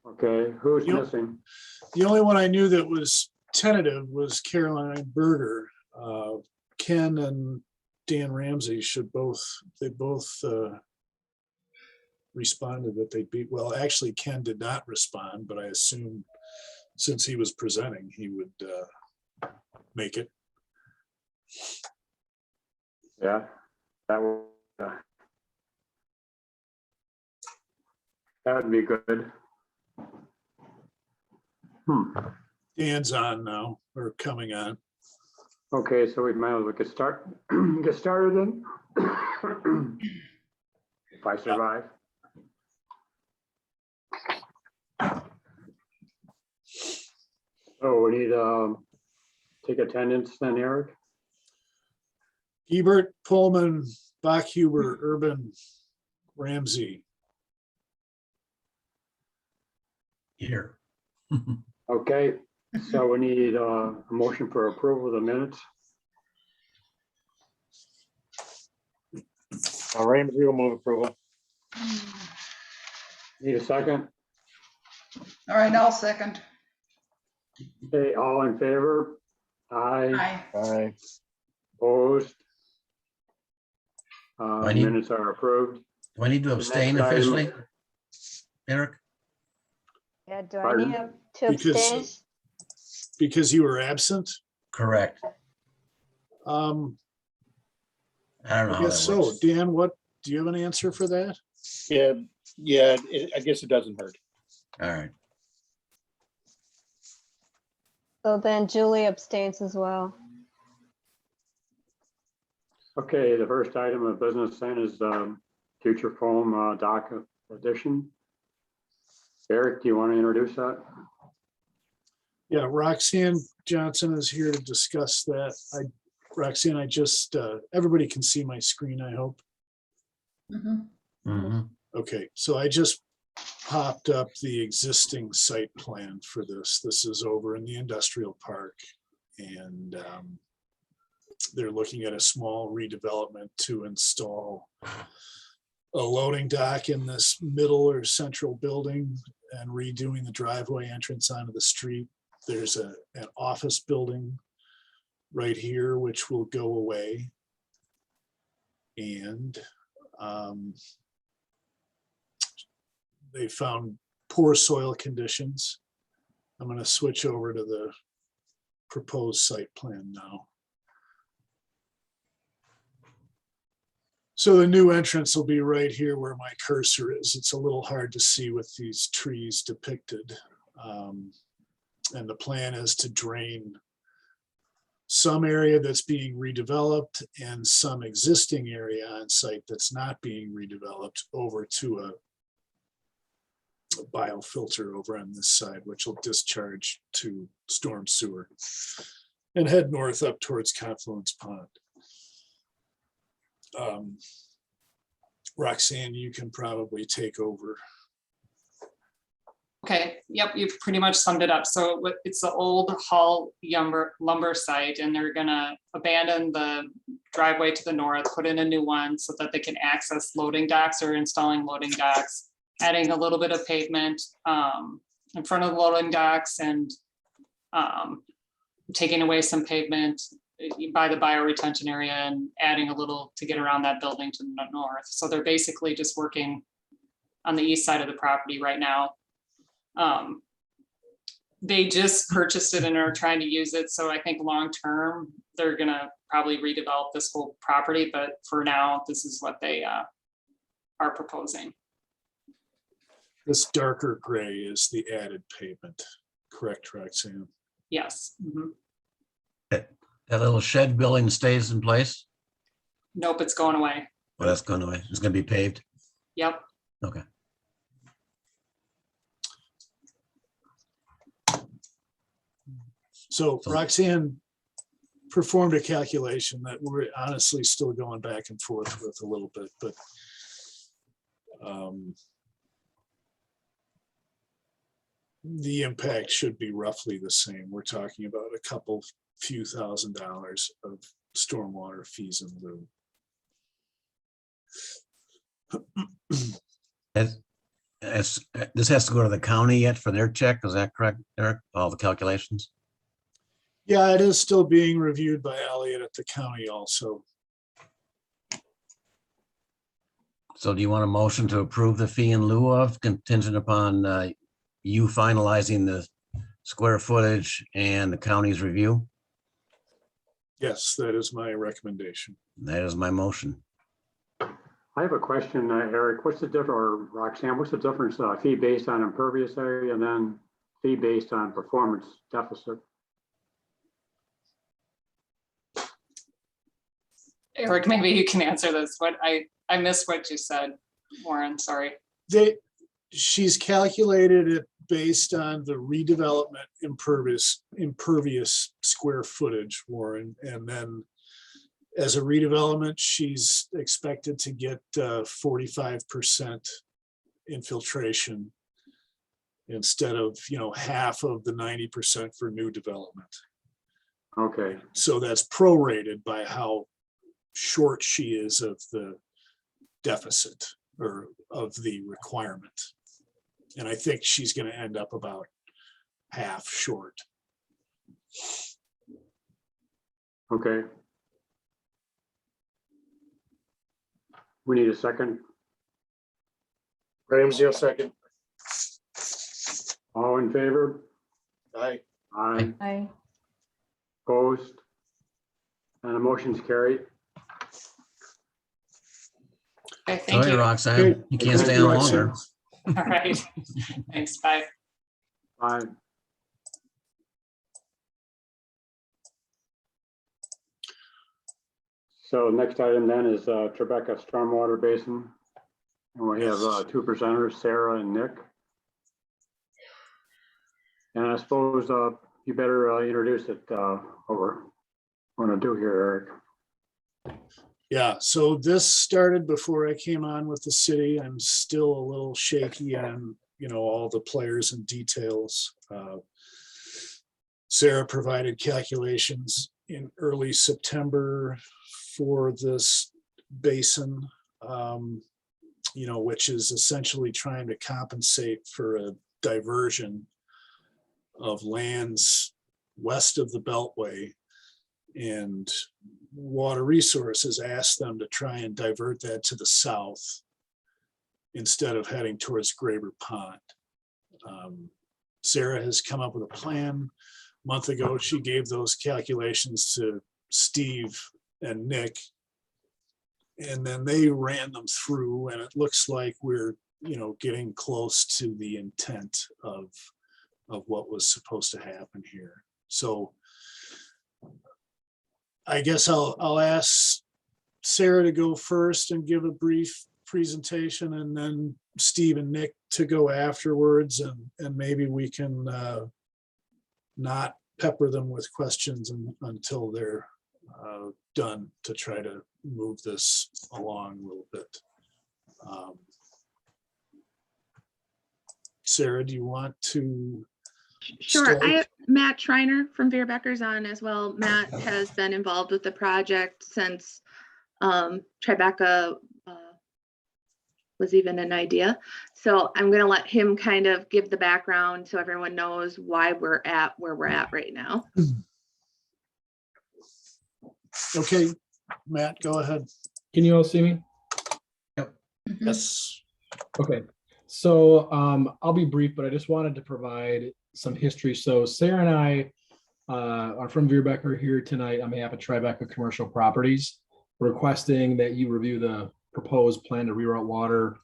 Okay, who's Yep. missing? The only one I knew that was tentative was Caroline Berger. Ken and Dan Ramsey they both responded that they'd be, well, actually Ken did not respond, but I assume since he was presenting, he would make it. Yeah, that would, that would be good. Dan's on now, or coming on. Okay, so we might as well get started then. If I survive. So we need take attendance then, Eric. Ebert, Pullman, Bachhuber, Urban, Ramsey. Here. Okay, so we need a motion for approval of the minutes. Ramsey will move approval. Need a second? All right, I'll second. Okay, all in favor? Aye. Aye. Aye. Opposed? I need- Minutes are approved. Do I need to abstain next item- officially? Eric? Yeah, do I Pardon? need to Because- abstain? Because you were absent? Correct. Um, I don't know I how guess that so. works. Dan, do you have an answer for that? Yeah, I guess it doesn't hurt. All right. So then Julie abstains as well. Okay, the first item of business then is future foam dock addition. Eric, do you want to introduce that? Yeah, Roxanne Johnson is here to discuss that. Roxanne, I just, everybody can see my screen, I hope. Mhm. Mhm. Okay, so I just popped up the existing site plan for this. This is over in the industrial park. And they're looking at a small redevelopment to install a loading dock in this middle or central building and redoing the driveway entrance onto the street. There's an office building right here, which will go away. And they found poor soil conditions. I'm going to switch over to the proposed site plan now. So the new entrance will be right here where my cursor is. It's a little hard to see with these trees depicted. And the plan is to drain some area that's being redeveloped and some existing area on site that's not being redeveloped over to a biofilter over on this side, which will discharge to storm sewer and head north up towards Confluence Pond. Roxanne, you can probably take over. Okay, yep, you've pretty much summed it up. So it's the old Hull lumber site, and they're gonna abandon the driveway to the north, put in a new one so that they can access loading docks or installing loading docks, adding a little bit of pavement in front of the loading docks and taking away some pavement by the bioretention area and adding a little to get around that building to the north. So they're basically just working on the east side of the property right now. They just purchased it and are trying to use it. So I think long-term, they're gonna probably redevelop this whole property, but for now, this is what they are proposing. This darker gray is the added pavement, correct, Roxanne? Yes. Mhm. That little shed building stays in place? Nope, it's going away. Well, that's going away. It's going to be paved. Yep. Okay. So Roxanne performed a calculation that we're honestly still going back and forth with a little bit, but the impact should be roughly the same. We're talking about a few $1,000s of stormwater fees in lieu. And this has to go to the county yet for their check, is that correct, Eric? All the calculations? Yeah, it is still being reviewed by Elliot at the county also. So do you want a motion to approve the fee in lieu of contingent upon you finalizing the square footage and the county's review? Yes, that is my recommendation. That is my motion. I have a question, Eric, what's the difference, or Roxanne, what's the difference, fee based on impervious area and then fee based on performance deficit? Eric, maybe you can answer this. I missed what you said, Warren, sorry. She's calculated it based on the redevelopment impervious square footage, Warren, and then as a redevelopment, she's expected to get 45% infiltration instead of, half of the 90% for new development. Okay, So that's prorated by how short she is of the deficit or of the requirement. And I think she's going to end up about half short. okay. We need a second. Ramsey will second. All in favor? Aye. Aye. I, Opposed? And the motion's carried. Okay, thank Sorry, you. Roxanne, Okay. you can't Thank stay you, on Roxanne. longer. All right. Thanks, bye. Aye. So next item then is Tribeca Stormwater Basin. And we have two presenters, Sarah and Nick. And I suppose you better introduce it, what we're going to do here, Eric. Yeah, so this started before I came on with the city. I'm still a little shaky on, all the players and details. Sarah provided calculations in early September for this basin, which is essentially trying to compensate for a diversion of lands west of the Beltway. And Water Resources asked them to try and divert that to the south instead of heading towards Graber Pond. Sarah has come up with a plan. A month ago, she gave those calculations to Steve and Nick. And then they ran them through, and it looks like we're, getting close to the intent of what was supposed to happen here. So I guess I'll ask Sarah to go first and give a brief presentation, and then Steve and Nick to go afterwards, and maybe we can not pepper them with questions until they're done, to try to move this along a little bit. Sarah, do you want to? Sure. start? I have Matt Schreiner from Veerbecker's on as well. Matt has been involved with the project since Tribeca was even an idea. So I'm going to let him kind of give the background so everyone knows why we're at where we're at right now. Okay, Matt, go ahead. Can you all see me? Yes. Okay, so I'll be brief, but I just wanted to provide some history. So Sarah and I are from Veerbecker here tonight on behalf of Tribeca Commercial Properties, requesting that you review the proposed plan to reroute water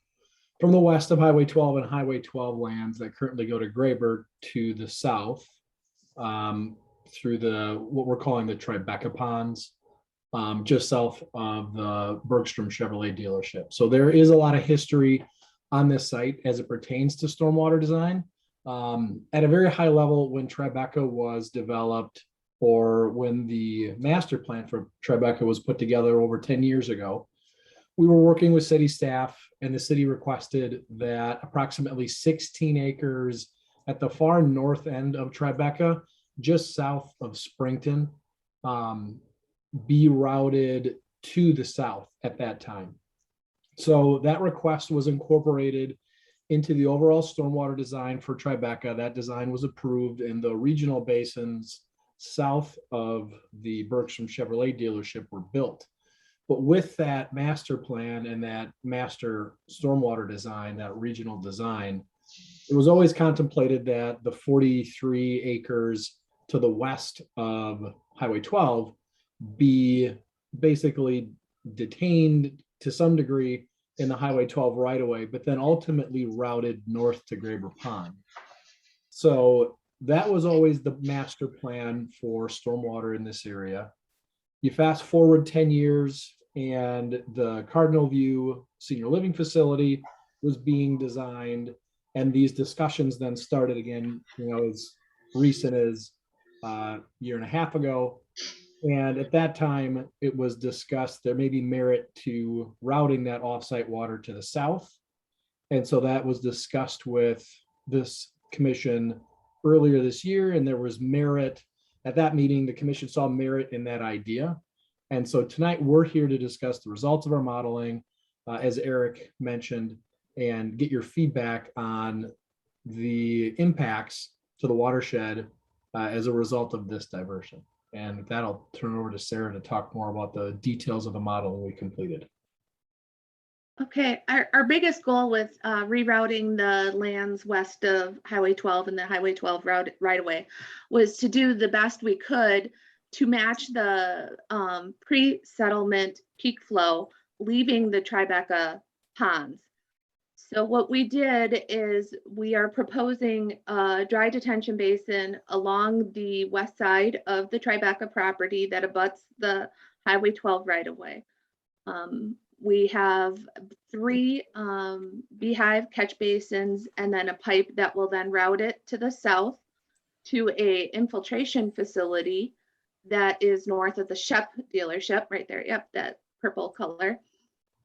from the west of Highway 12 and Highway 12 lands that currently go to Grayburg to the south through what we're calling the Tribeca ponds, just south of the Bergstrom Chevrolet dealership. So there is a lot of history on this site as it pertains to stormwater design. At a very high level, when Tribeca was developed, or when the master plan for Tribeca was put together over 10 years ago, we were working with city staff, and the city requested that approximately 16 acres at the far north end of Tribeca, just south of Springton, be routed to the south at that time. So that request was incorporated into the overall stormwater design for Tribeca. That design was approved in the regional basins south of the Bergstrom Chevrolet dealership were built. But with that master plan and that master stormwater design, that regional design, it was always contemplated that the 43 acres to the west of Highway 12 be basically detained to some degree in the Highway 12 right of way, but then ultimately routed north to Graber Pond. So that was always the master plan for stormwater in this area. You fast forward 10 years and the Cardinal View Senior Living Facility was being designed, and these discussions then started again, as recent as a year and a half ago. And at that time, it was discussed there may be merit to routing that offsite water to the south. And so that was discussed with this commission earlier this year, and there was merit. At that meeting, the commission saw merit in that idea. And so tonight we're here to discuss the results of our modeling, as Eric mentioned, and get your feedback on the impacts to the watershed as a result of this diversion. And with that, I'll turn it over to Sarah to talk more about the details of the modeling we completed. Okay, our biggest goal with rerouting the lands west of Highway 12 and the Highway 12 route right away was to do the best we could to match the pre-settlement peak flow, leaving the Tribeca ponds. So what we did is we are proposing a dry detention basin along the west side of the Tribeca property that abuts the Highway 12 right of way. We have 3 beehive catch basins and then a pipe that will then route it to the south to a infiltration facility that is north of the Shep dealership right there. Yep, that purple color.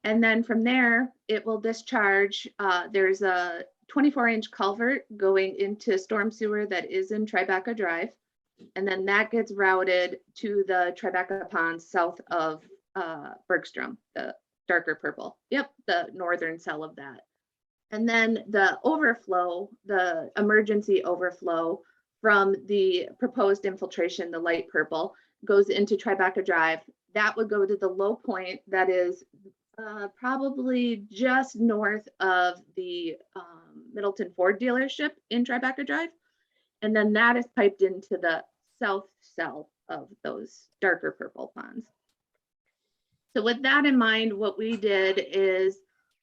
And then from there, it will discharge. There's a 24-inch culvert going into storm sewer that is in Tribeca Drive. And then that gets routed to the Tribeca Pond south of Bergstrom, the darker purple. Yep, the northern cell of that. And then the overflow, the emergency overflow from the proposed infiltration, the light purple, goes into Tribeca Drive. That would go to the low point that is probably just north of the Middleton Ford dealership in Tribeca Drive. And then that is piped into the south cell of those darker purple ponds. So with that in mind, what we did is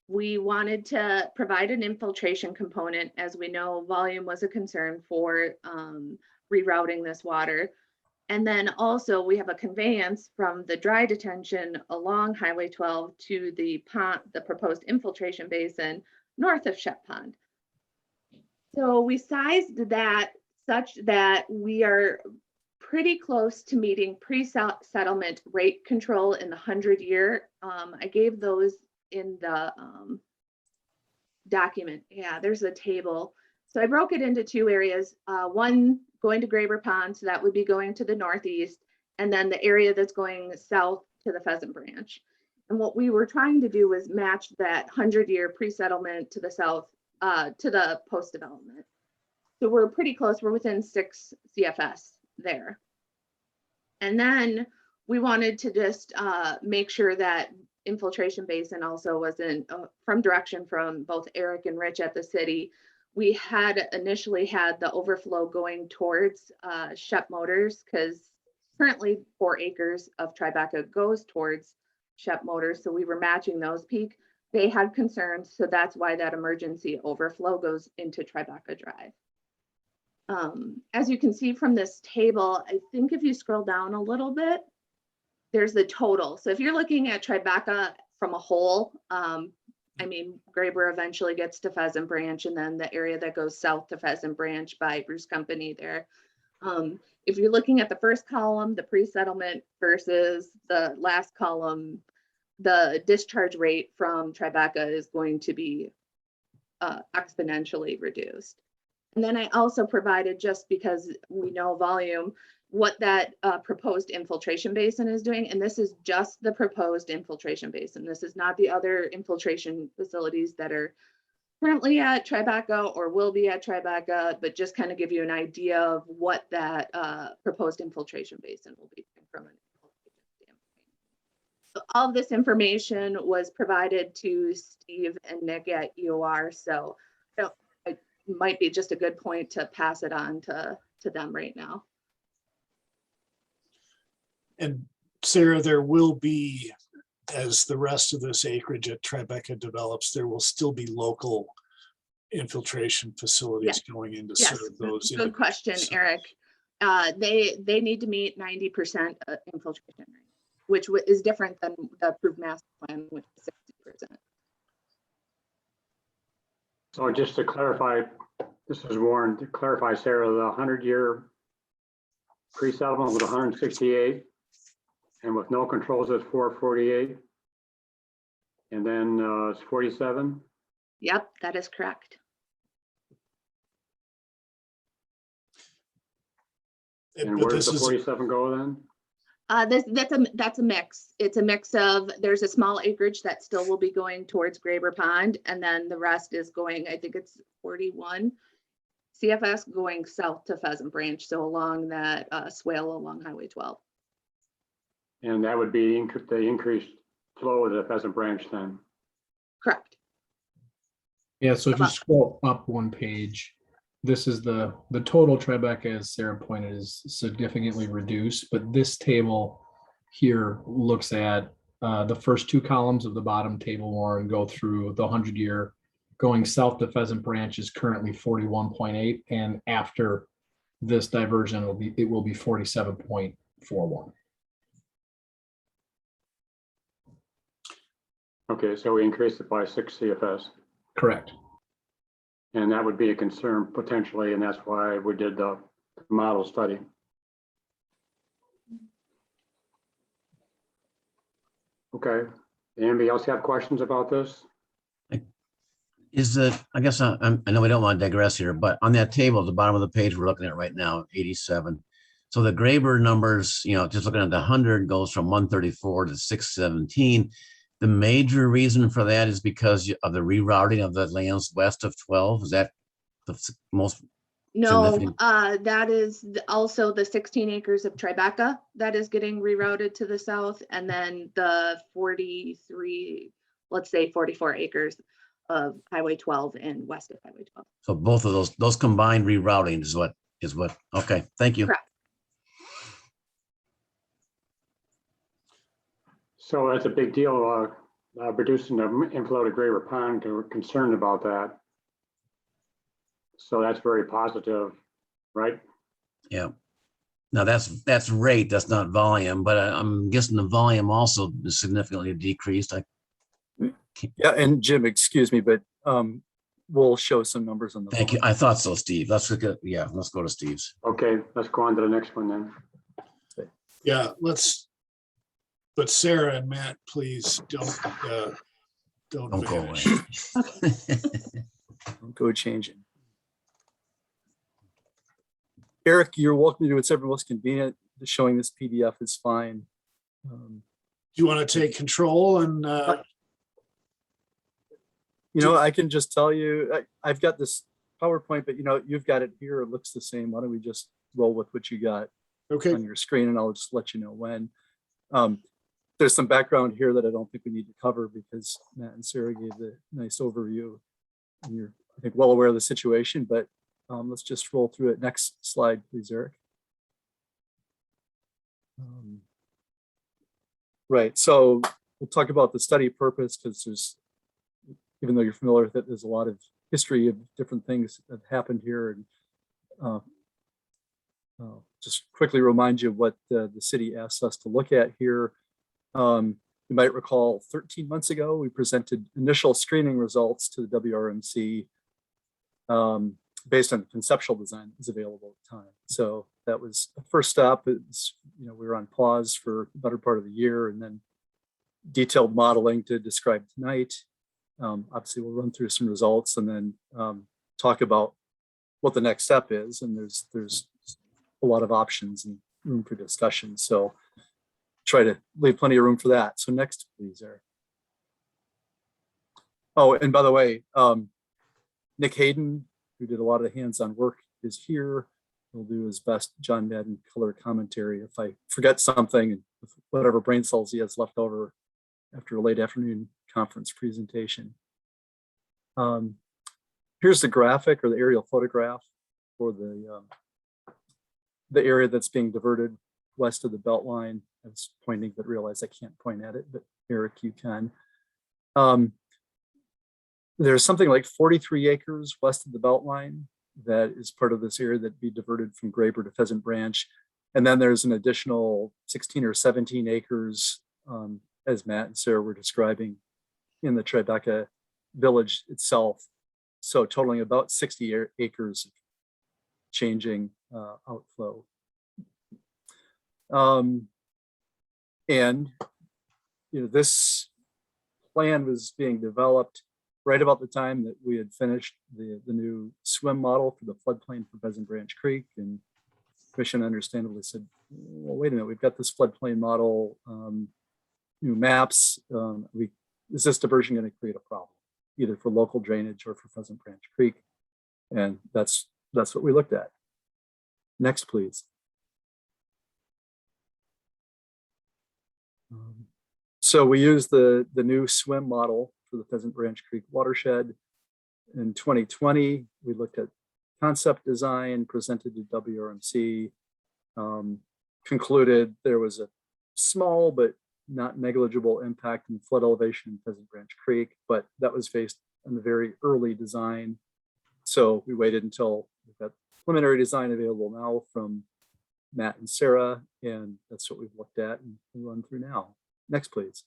we wanted to provide an infiltration component. As we know, volume was a concern for rerouting this water. And then also we have a conveyance from the dry detention along Highway 12 to the pond, the proposed infiltration basin north of Shep Pond. So we sized that such that we are pretty close to meeting pre-settlement rate control in the 100-year. I gave those in the document. Yeah, there's a table. So I broke it into 2 areas. One going to Graber Pond, so that would be going to the northeast, and then the area that's going south to the Pheasant Branch. And what we were trying to do was match that 100-year pre-settlement to the south, to the post-development. So we're pretty close. We're within 6 CFS there. And then we wanted to just make sure that infiltration basin also wasn't from direction from both Eric and Rich at the city. We had initially had the overflow going towards Shep Motors, because currently 4 acres of Tribeca goes towards Shep Motors. So we were matching those peak. They had concerns, so that's why that emergency overflow goes into Tribeca Drive. As you can see from this table, I think if you scroll down a little bit, there's the total. So if you're looking at Tribeca from a whole, I mean, Graber eventually gets to Pheasant Branch, and then the area that goes south to Pheasant Branch by Bruce Company there. If you're looking at the first column, the pre-settlement versus the last column, the discharge rate from Tribeca is going to be exponentially reduced. And then I also provided, just because we know volume, what that proposed infiltration basin is doing. And this is just the proposed infiltration basin. This is not the other infiltration facilities that are currently at Tribeca or will be at Tribeca, but just kind of give you an idea of what that proposed infiltration basin will be from an infiltration standpoint. So all of this information was provided to Steve and Nick at EOR, so it might be just a good point to pass it on to them right now. And Sarah, there will be, as the rest of this acreage at Tribeca develops, there will still be local infiltration facilities going in to Yes, serve those. good question, so- Eric. They need to meet 90% infiltration rate, which is different than the approved master plan, which is 60%. So just to clarify, this is Warren, to clarify, Sarah, the 100-year pre-settlement was 168, and with no controls, it's 448. And then it's 47. Yep, that is correct. And But where does this the is, 47 go then? That's a mix. It's a mix of, there's a small acreage that still will be going towards Graber Pond, and then the rest is going, I think it's 41 CFS going south to Pheasant Branch, so along that swale along Highway 12. And that would be the increased flow of the Pheasant Branch then. Correct. Yeah, so if you scroll up one page, this is the total Tribeca, as Sarah pointed, is significantly reduced, but this table here looks at the first two columns of the bottom table, Warren, go through the 100-year. Going south to Pheasant Branch is currently 41.8, and after this diversion, it will be 47.41. Okay, so we increased it by 6 CFS. Correct. And that would be a concern potentially, and that's why we did the model study. Okay, anybody else have questions about this? Is it, I guess, I know we don't want to digress here, but on that table at the bottom of the page we're looking at right now, 87. So the Graber numbers, just looking at the 100 goes from 134 to 617. The major reason for that is because of the rerouting of the lands west of 12. Is that the most? No, significant? that is also the 16 acres of Tribeca that is getting rerouted to the south, and then the 43, let's say 44 acres of Highway 12 and west of Highway 12. So both of those combined rerouting is what, okay, thank you. Correct. So that's a big deal, reducing the inflow to Graber Pond. We're concerned about that. So that's very positive, right? Yeah. Now that's rate, that's not volume, but I'm guessing the volume also is significantly decreased. Yeah, and Jim, excuse me, but we'll show some numbers on the. Thank you. I thought so, Steve. Let's look at, let's go to Steve's. Okay, let's go on to the next one then. yeah, but Sarah and Matt, please don't Don't go vanish. away. Don't go changing. Eric, you're welcome to do whatever most convenient. Showing this PDF is fine. Do you want to take control and I can just tell you, I've got this PowerPoint, but you've got it here. It looks the same. Why don't we just roll with what you got okay, on your screen, and I'll just let you know when. There's some background here that I don't think we need to cover because Matt and Sarah gave the nice overview, and you're, I think, well aware of the situation, but let's just roll through it. Next slide, please, Eric. Right, so we'll talk about the study purpose because there's, even though you're familiar with it, there's a lot of history of different things that happened here. And just quickly remind you of what the city asked us to look at here. You might recall 13 months ago, we presented initial screening results to the WRMC based on conceptual design that was available at the time. So that was the first step. It's, we were on pause for the better part of the year, and then detailed modeling to describe tonight. Obviously, we'll run through some results and then talk about what the next step is. And there's a lot of options and room for discussion. So try to leave plenty of room for that. So next, please, Eric. Oh, and by the way, Nick Hayden, who did a lot of the hands-on work, is here. He'll do his best John Madden color commentary. If I forget something, and whatever brain cells he has left over after a late afternoon conference presentation. Here's the graphic or the aerial photograph for the area that's being diverted west of the Beltline. I was pointing, but realized I can't point at it, but Eric, you can. There's something like 43 acres west of the Beltline that is part of this area that'd be diverted from Graber to Pheasant Branch. And then there's an additional 16 or 17 acres, as Matt and Sarah were describing, in the Tribeca village itself. So totaling about 60 acres of changing outflow. And this plan was being developed right about the time that we had finished the new swim model for the floodplain for Pheasant Branch Creek. And Commission understandably said, well, wait a minute, we've got this floodplain model, new maps. Is this diversion going to create a problem, either for local drainage or for Pheasant Branch Creek? And that's what we looked at. Next, please. So we used the new swim model for the Pheasant Branch Creek watershed. In 2020, we looked at concept design, presented to WRMC, concluded there was a small but not negligible impact in flood elevation in Pheasant Branch Creek, but that was based on the very early design. So we waited until we've got preliminary design available now from Matt and Sarah, and that's what we've looked at and run through now. Next, please.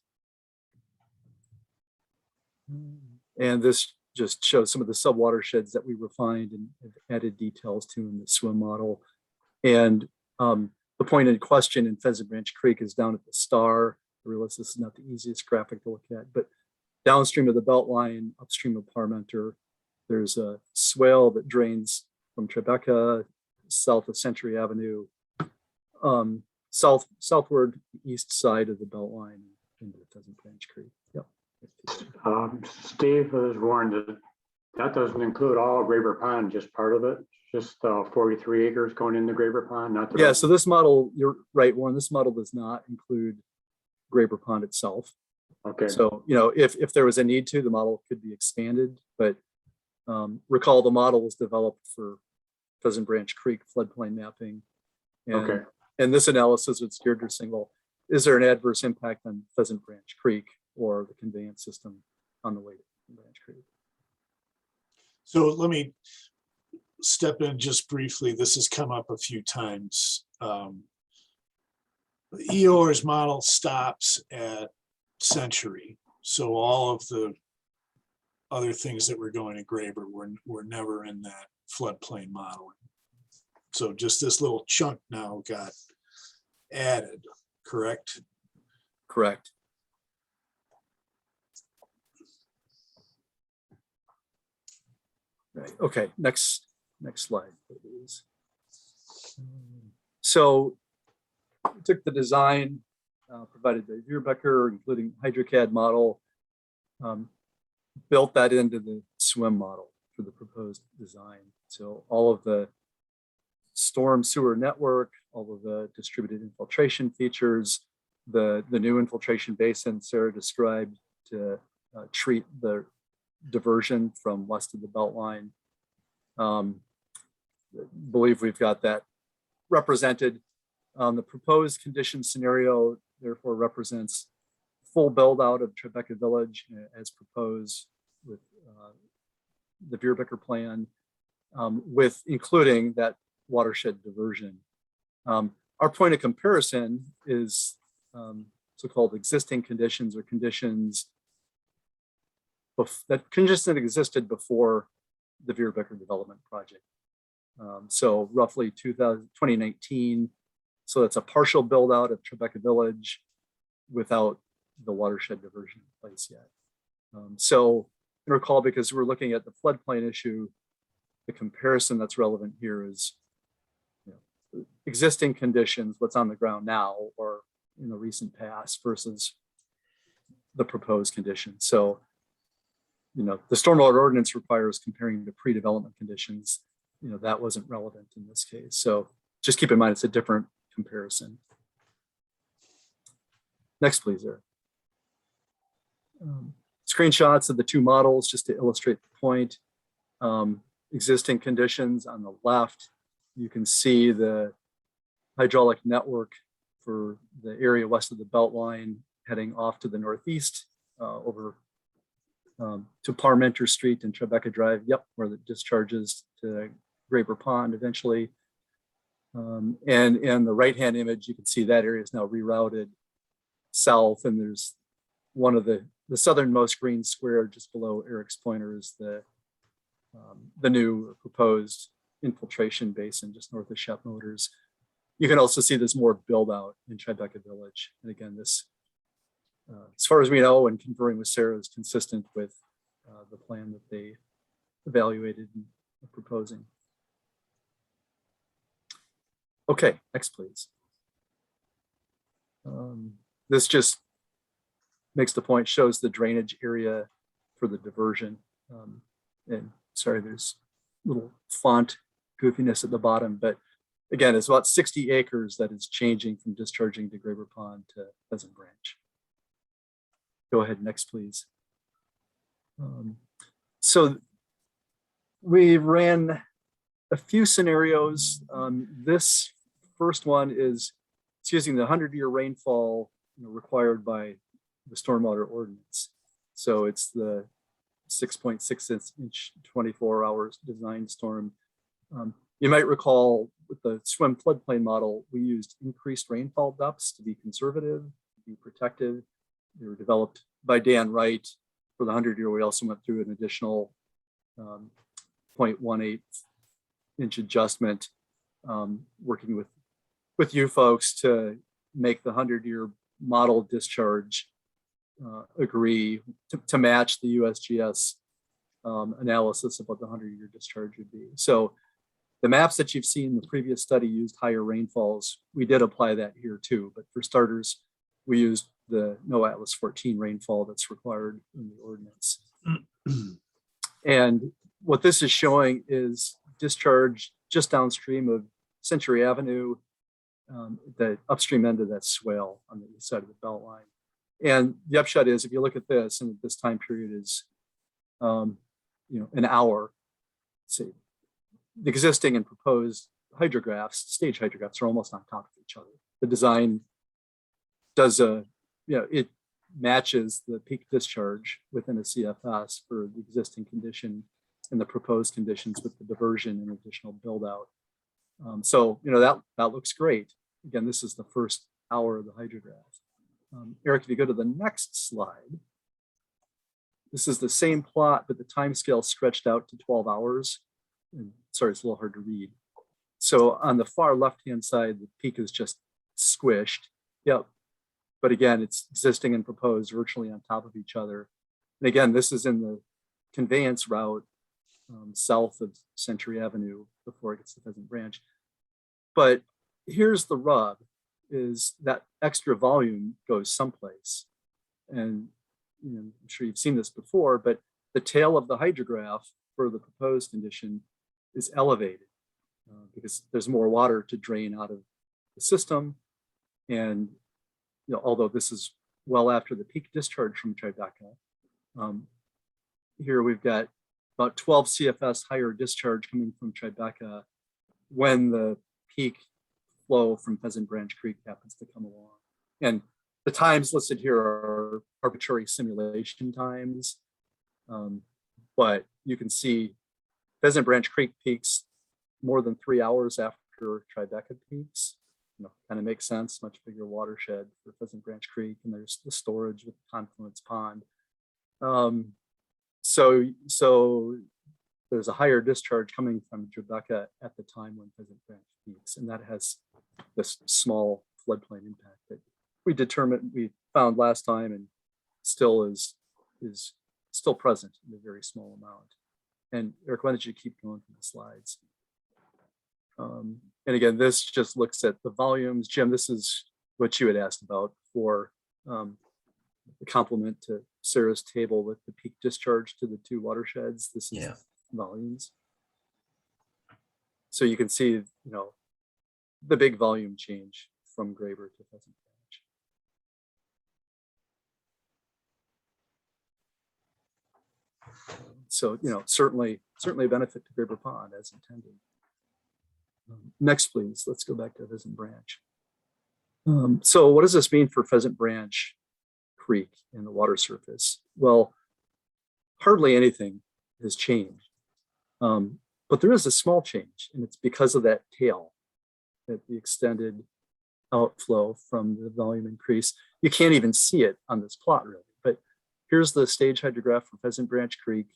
And this just shows some of the subwatersheds that we refined and added details to in the swim model. And the point in question in Pheasant Branch Creek is down at the star. I realize this is not the easiest graphic to look at, but downstream of the Beltline, upstream of Parmenter, there's a swale that drains from Tribeca south of Century Avenue, southward east side of the Beltline into Pheasant Branch Creek. Yep. Steve was warned that doesn't include all of Graber Pond, just part of it, just 43 acres going into Graber Pond, not the Yeah, rest. so this model, you're right, Warren, this model does not include Graber Pond itself. Okay. So, if there was a need to, the model could be expanded, but recall the model was developed for Pheasant Branch Creek floodplain mapping. And, Okay. and this analysis was geared to saying, well, is there an adverse impact on Pheasant Branch Creek or the conveyance system on the way to Branch Creek? So let me step in just briefly. This has come up a few times. The EOR's model stops at Century. So all of the other things that were going to Graber were never in that floodplain modeling. So just this little chunk now got added, correct? Correct. Right. Okay. Next slide, please. So we took the design provided by Vierbecker, including HydroCAD model, built that into the swim model for the proposed design. So all of the storm sewer network, all of the distributed infiltration features, the new infiltration basin Sarah described to treat the diversion from west of the Beltline. Believe we've got that represented. The proposed condition scenario therefore represents full build out of Tribeca Village as proposed with the Vierbecker plan, with including that watershed diversion. Our point of comparison is so-called existing conditions or conditions that existed before the Vierbecker development project. So roughly 2019. So that's a partial build out of Tribeca Village without the watershed diversion in place yet. So recall, because we're looking at the floodplain issue, the comparison that's relevant here is existing conditions, what's on the ground now or in the recent past versus the proposed conditions. So the stormwater ordinance requires comparing to pre-development conditions. That wasn't relevant in this case. So just keep in mind, it's a different comparison. Next, please, Eric. Screenshots of the two models just to illustrate the point. Existing conditions on the left, you can see the hydraulic network for the area west of the belt line heading off to the northeast over to Parmenter Street and Tribeca Drive, where it discharges to Graber Pond eventually. And in the right-hand image, you can see that area is now rerouted south, and there's one of the southernmost green square just below Eric's pointer is the new proposed infiltration basin just north of Shep Motors. You can also see there's more build out in Tribeca Village. And again, this, as far as we know, and conferring with Sarah, is consistent with the plan that they evaluated and are proposing. Okay, next, please. This just makes the point, shows the drainage area for the diversion. And sorry, there's little font goofiness at the bottom, but again, it's about 60 acres that is changing from discharging to Graber Pond to Pheasant Branch. Go ahead, next, please. So we ran a few scenarios. This first one is it's using the 100-year rainfall required by the stormwater ordinance. So it's the 6.6 inch 24 hours design storm. You might recall with the SWIM floodplain model, we used increased rainfall depths to be conservative, to be protective. They were developed by Dan Wright for the 100-year. We also went through an additional 0.18 inch adjustment, working with you folks to make the 100-year model discharge agree to match the USGS analysis of what the 100-year discharge would be. So the maps that you've seen in the previous study used higher rainfalls. We did apply that here too, but for starters, we used the NOAA Atlas 14 rainfall that's required in the ordinance. And what this is showing is discharge just downstream of Century Avenue, the upstream end of that swale on the east side of the belt line. And the upshot is, if you look at this, and this time period is, an hour, say, the existing and proposed hydrographs, stage hydrographs, are almost on top of each other. The design does it matches the peak discharge within a CFS for the existing condition and the proposed conditions with the diversion and additional build out. So that looks great. Again, this is the first hour of the hydrograph. Eric, if you go to the next slide, this is the same plot, but the time scale stretched out to 12 hours. And sorry, it's a little hard to read. So on the far left-hand side, the peak is just squished. Yep. But again, it's existing and proposed virtually on top of each other. And again, this is in the conveyance route south of Century Avenue before it gets to Pheasant Branch. But here's the rub, is that extra volume goes someplace. And I'm sure you've seen this before, but the tail of the hydrograph for the proposed condition is elevated because there's more water to drain out of the system. And although this is well after the peak discharge from Tribeca, here we've got about 12 CFS higher discharge coming from Tribeca when the peak flow from Pheasant Branch Creek happens to come along. And the times listed here are arbitrary simulation times, but you can see Pheasant Branch Creek peaks more than 3 hours after Tribeca peaks. Kind of makes sense, much bigger watershed for Pheasant Branch Creek, and there's the storage with Confluence Pond. So there's a higher discharge coming from Tribeca at the time when Pheasant Branch peaks, and that has this small floodplain impact that we found last time, and still is still present in a very small amount. And Eric, why don't you keep going from the slides? And again, this just looks at the volumes. Jim, this is what you had asked about for the complement to Sarah's table with the peak discharge to the two watersheds. This is Yeah. volumes. So you can see, you know, the big volume change from Graber to Pheasant Branch. So, you know, certainly a benefit to Graber Pond as intended. Next, please, let's go back to Pheasant Branch. So what does this mean for Pheasant Branch Creek and the water surface? Well, hardly anything has changed. But there is a small change, and it's because of that tail, that the extended outflow from the volume increase. You can't even see it on this plot really, but here's the stage hydrograph for Pheasant Branch Creek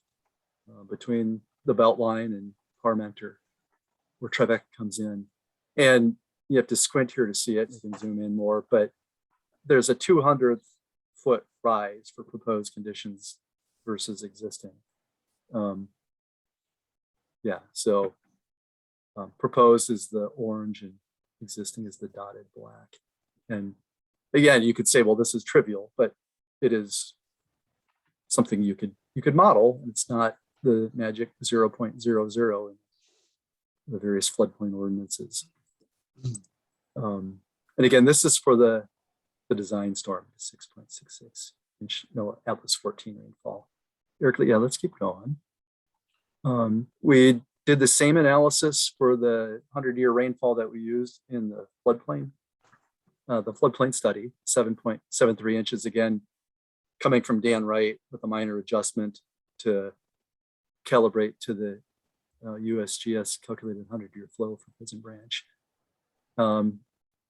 between the Beltline and Parmenter, where Tribeca comes in. And you have to squint here to see it. You can zoom in more, but there's a 200th foot rise for proposed conditions versus existing. Yeah, so proposed is the orange and existing is the dotted black. And again, you could say, well, this is trivial, but it is something you could model. And it's not the magic 0.00 in the various floodplain ordinances. And again, this is for the design storm, 6.66 inch, no, Atlas 14 rainfall. Eric, yeah, let's keep going. We did the same analysis for the 100-year rainfall that we used in the floodplain study, 7.73 inches, again, coming from Dan Wright with a minor adjustment to calibrate to the USGS calculated 100-year flow for Pheasant Branch.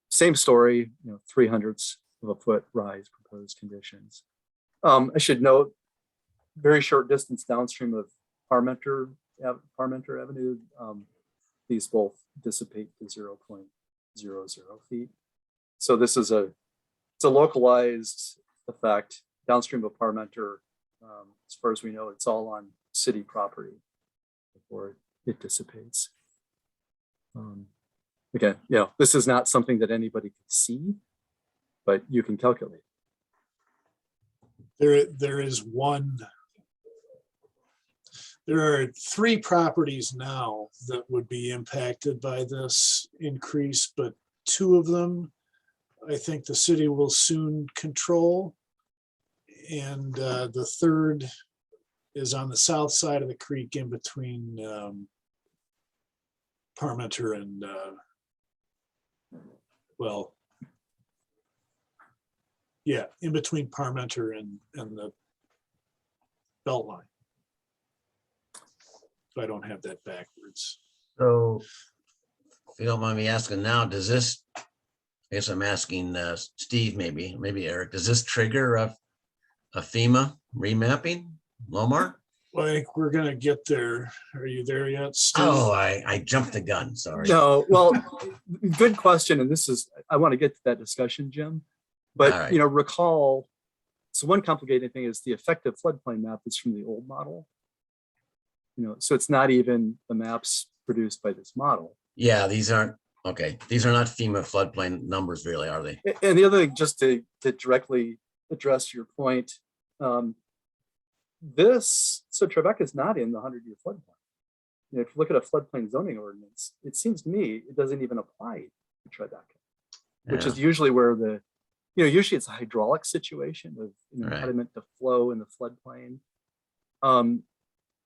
Same story, you know, 3/100ths of a foot rise proposed conditions. I should note, very short distance downstream of Parmenter Avenue, these both dissipate to 0.00 feet. So this is it's a localized effect downstream of Parmenter. As far as we know, it's all on city property before it dissipates. Again, you know, this is not something that anybody can see, but you can calculate. There are 3 properties now that would be impacted by this increase, but 2 of them, I think the city will soon control. And the third is on the south side of the creek in between Parmenter and, well, yeah, in between Parmenter and the Beltline. If I don't have that backwards. So if you don't mind me asking now, does this, I guess I'm asking Steve, maybe Eric, does this trigger a FEMA remapping, Lomar? Well, I think we're gonna get there. Are you there yet, Steve? Oh, I jumped the gun, sorry. No, well, good question. And this is, I want to get to that discussion, Jim. But, All right. you know, recall, so one complicated thing is the effective floodplain map is from the old model. You know, so it's not even the maps produced by this model. Yeah, these aren't, okay, these are not FEMA floodplain numbers really, are they? And the other thing, just to directly address your point, so Tribeca is not in the 100-year floodplain. You know, if you look at a floodplain zoning ordinance, it seems to me it doesn't even apply to Tribeca, which is usually where usually it's a hydraulic situation of impediment to flow in the floodplain.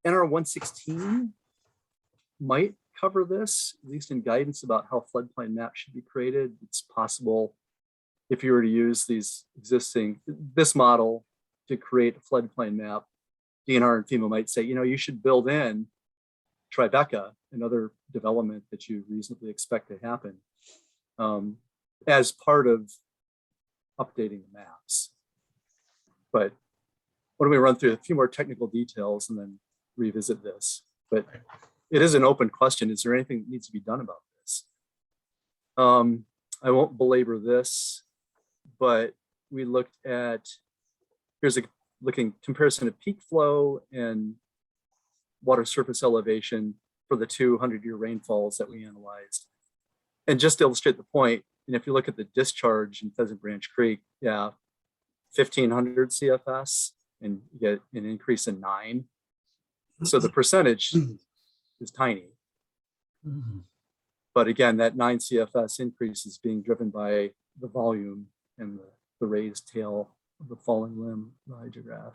NR 116 might cover this, at least in guidance about how floodplain maps should be created. It's possible if you were to use this model to create a floodplain map, DNR and FEMA might say, you know, you should build in Tribeca, another development that you reasonably expect to happen, as part of updating the maps. But why don't we run through a few more technical details and then revisit this? But it is an open question. Is there anything that needs to be done about this? I won't belabor this, but we looked at, here's a comparison of peak flow and water surface elevation for the 200-year rainfalls that we analyzed. And just to illustrate the point, and if you look at the discharge in Pheasant Branch Creek, 1,500 CFS. and you get an increase in 9. So the percentage is tiny. But again, that 9 CFS increase is being driven by the volume and the raised tail of the falling limb hydrograph.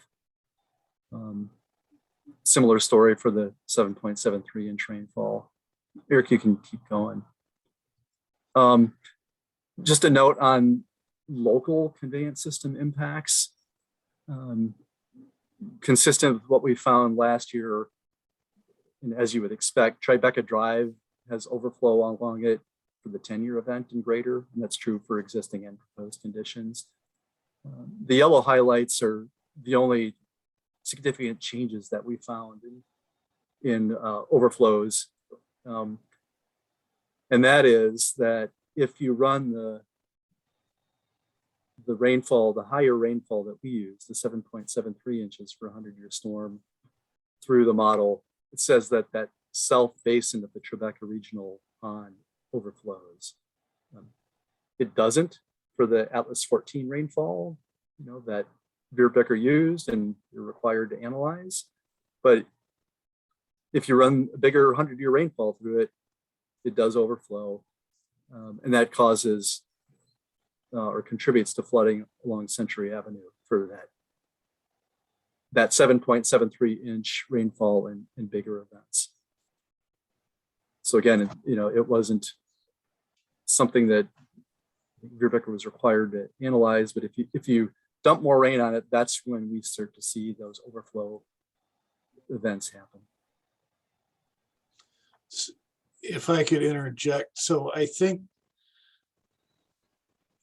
Similar story for the 7.73 inch rainfall. Eric, you can keep going. Just a note on local conveyance system impacts. Consistent with what we found last year, and as you would expect, Tribeca Drive has overflow along it for the 10-year event and greater, and that's true for existing and proposed conditions. The yellow highlights are the only significant changes that we found in overflows. And that is that if you run the rainfall, the higher rainfall that we use, the 7.73 inches for a 100-year storm through the model, it says that that south basin of the Tribeca Regional Pond overflows. It doesn't for the Atlas 14 rainfall, that Beer-Becker used and you're required to analyze. But if you run a bigger 100-year rainfall through it, it does overflow. And that causes or contributes to flooding along Century Avenue for that 7.73 inch rainfall in bigger events. So again, it wasn't something that Beer-Becker was required to analyze, but if you dump more rain on it, that's when we start to see those overflow events happen. If I could interject, so I think,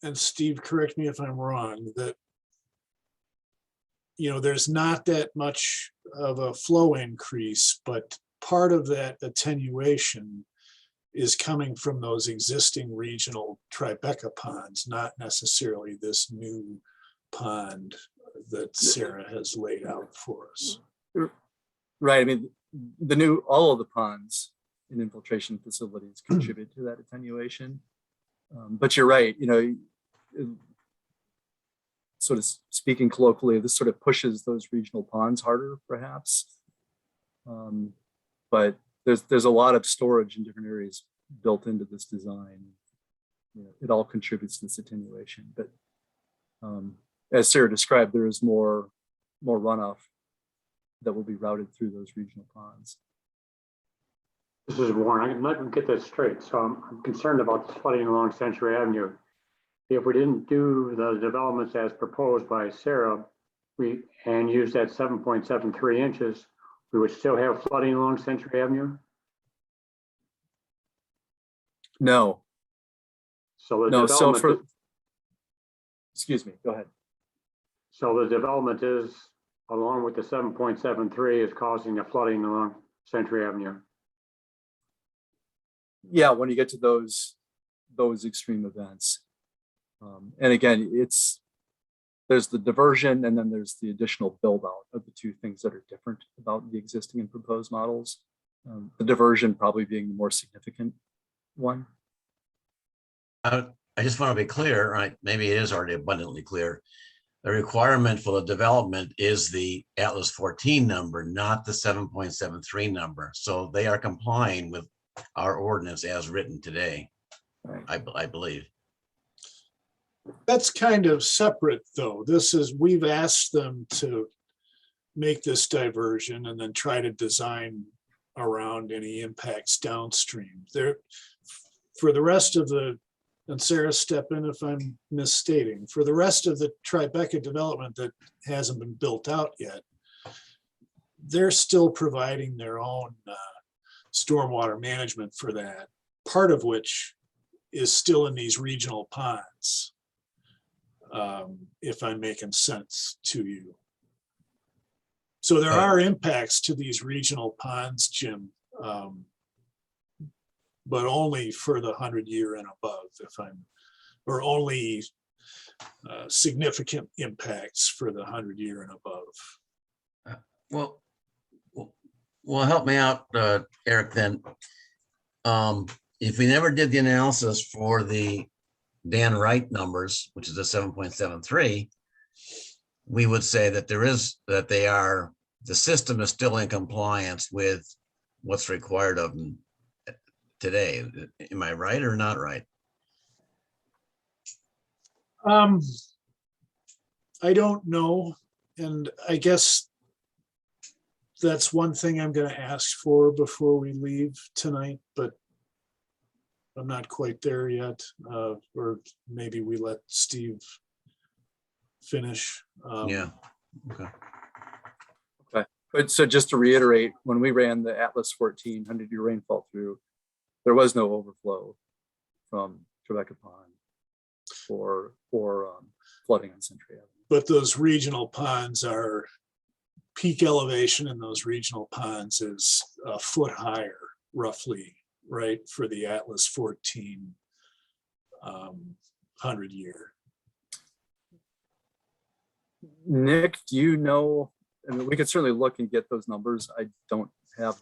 and Steve, correct me if I'm wrong, that there's not that much of a flow increase, but part of that attenuation is coming from those existing regional Tribeca ponds, not necessarily this new pond that Sarah has laid out for us. Right. I mean, all of the ponds and infiltration facilities contribute to that attenuation. But you're right, sort of speaking colloquially, this sort of pushes those regional ponds harder, perhaps. But there's a lot of storage in different areas built into this design. It all contributes to this attenuation. But as Sarah described, there is more runoff that will be routed through those regional ponds. This is Warren. I'm not going to get this straight. So I'm concerned about the flooding along Century Avenue. If we didn't do the developments as proposed by Sarah, and use that 7.73 inches, we would still have flooding along Century Avenue? No. So excuse me, go ahead. So the development is, along with the 7.73, is causing the flooding along Century Avenue. Yeah, when you get to those extreme events. And again, there's the diversion and then there's the additional build out of the two things that are different about the existing and proposed models. The diversion probably being the more significant one. I just want to be clear, right? Maybe it is already abundantly clear. The requirement for the development is the Atlas 14 number, not the 7.73 number. So they are complying with our ordinance as written today, Right. I believe. That's kind of separate, though. We've asked them to make this diversion and then try to design around any impacts downstream. For the rest of and Sarah, step in if I'm misstating, for the rest of the Tribeca development that hasn't been built out yet, they're still providing their own stormwater management for that, part of which is still in these regional ponds. If I'm making sense to you. So there are impacts to these regional ponds, Jim, but only for the 100-year and above, or only significant impacts for the 100-year and above. Well, help me out, Eric, then. If we never did the analysis for the Dan Wright numbers, which is a 7.73, we would say that the system is still in compliance with what's required of them today. Am I right or not right? I don't know. And I guess that's one thing I'm going to ask for before we leave tonight, but I'm not quite there yet. Or maybe we let Steve finish. Yeah. Okay. But so just to reiterate, when we ran the Atlas 14 100-year rainfall through, there was no overflow from Tribeca Pond or flooding on Century Avenue. But those regional ponds are, peak elevation in those regional ponds is a foot higher, roughly, right, for the Atlas 14 100-year. Nick, do you know, I mean, we could certainly look and get those numbers. I don't have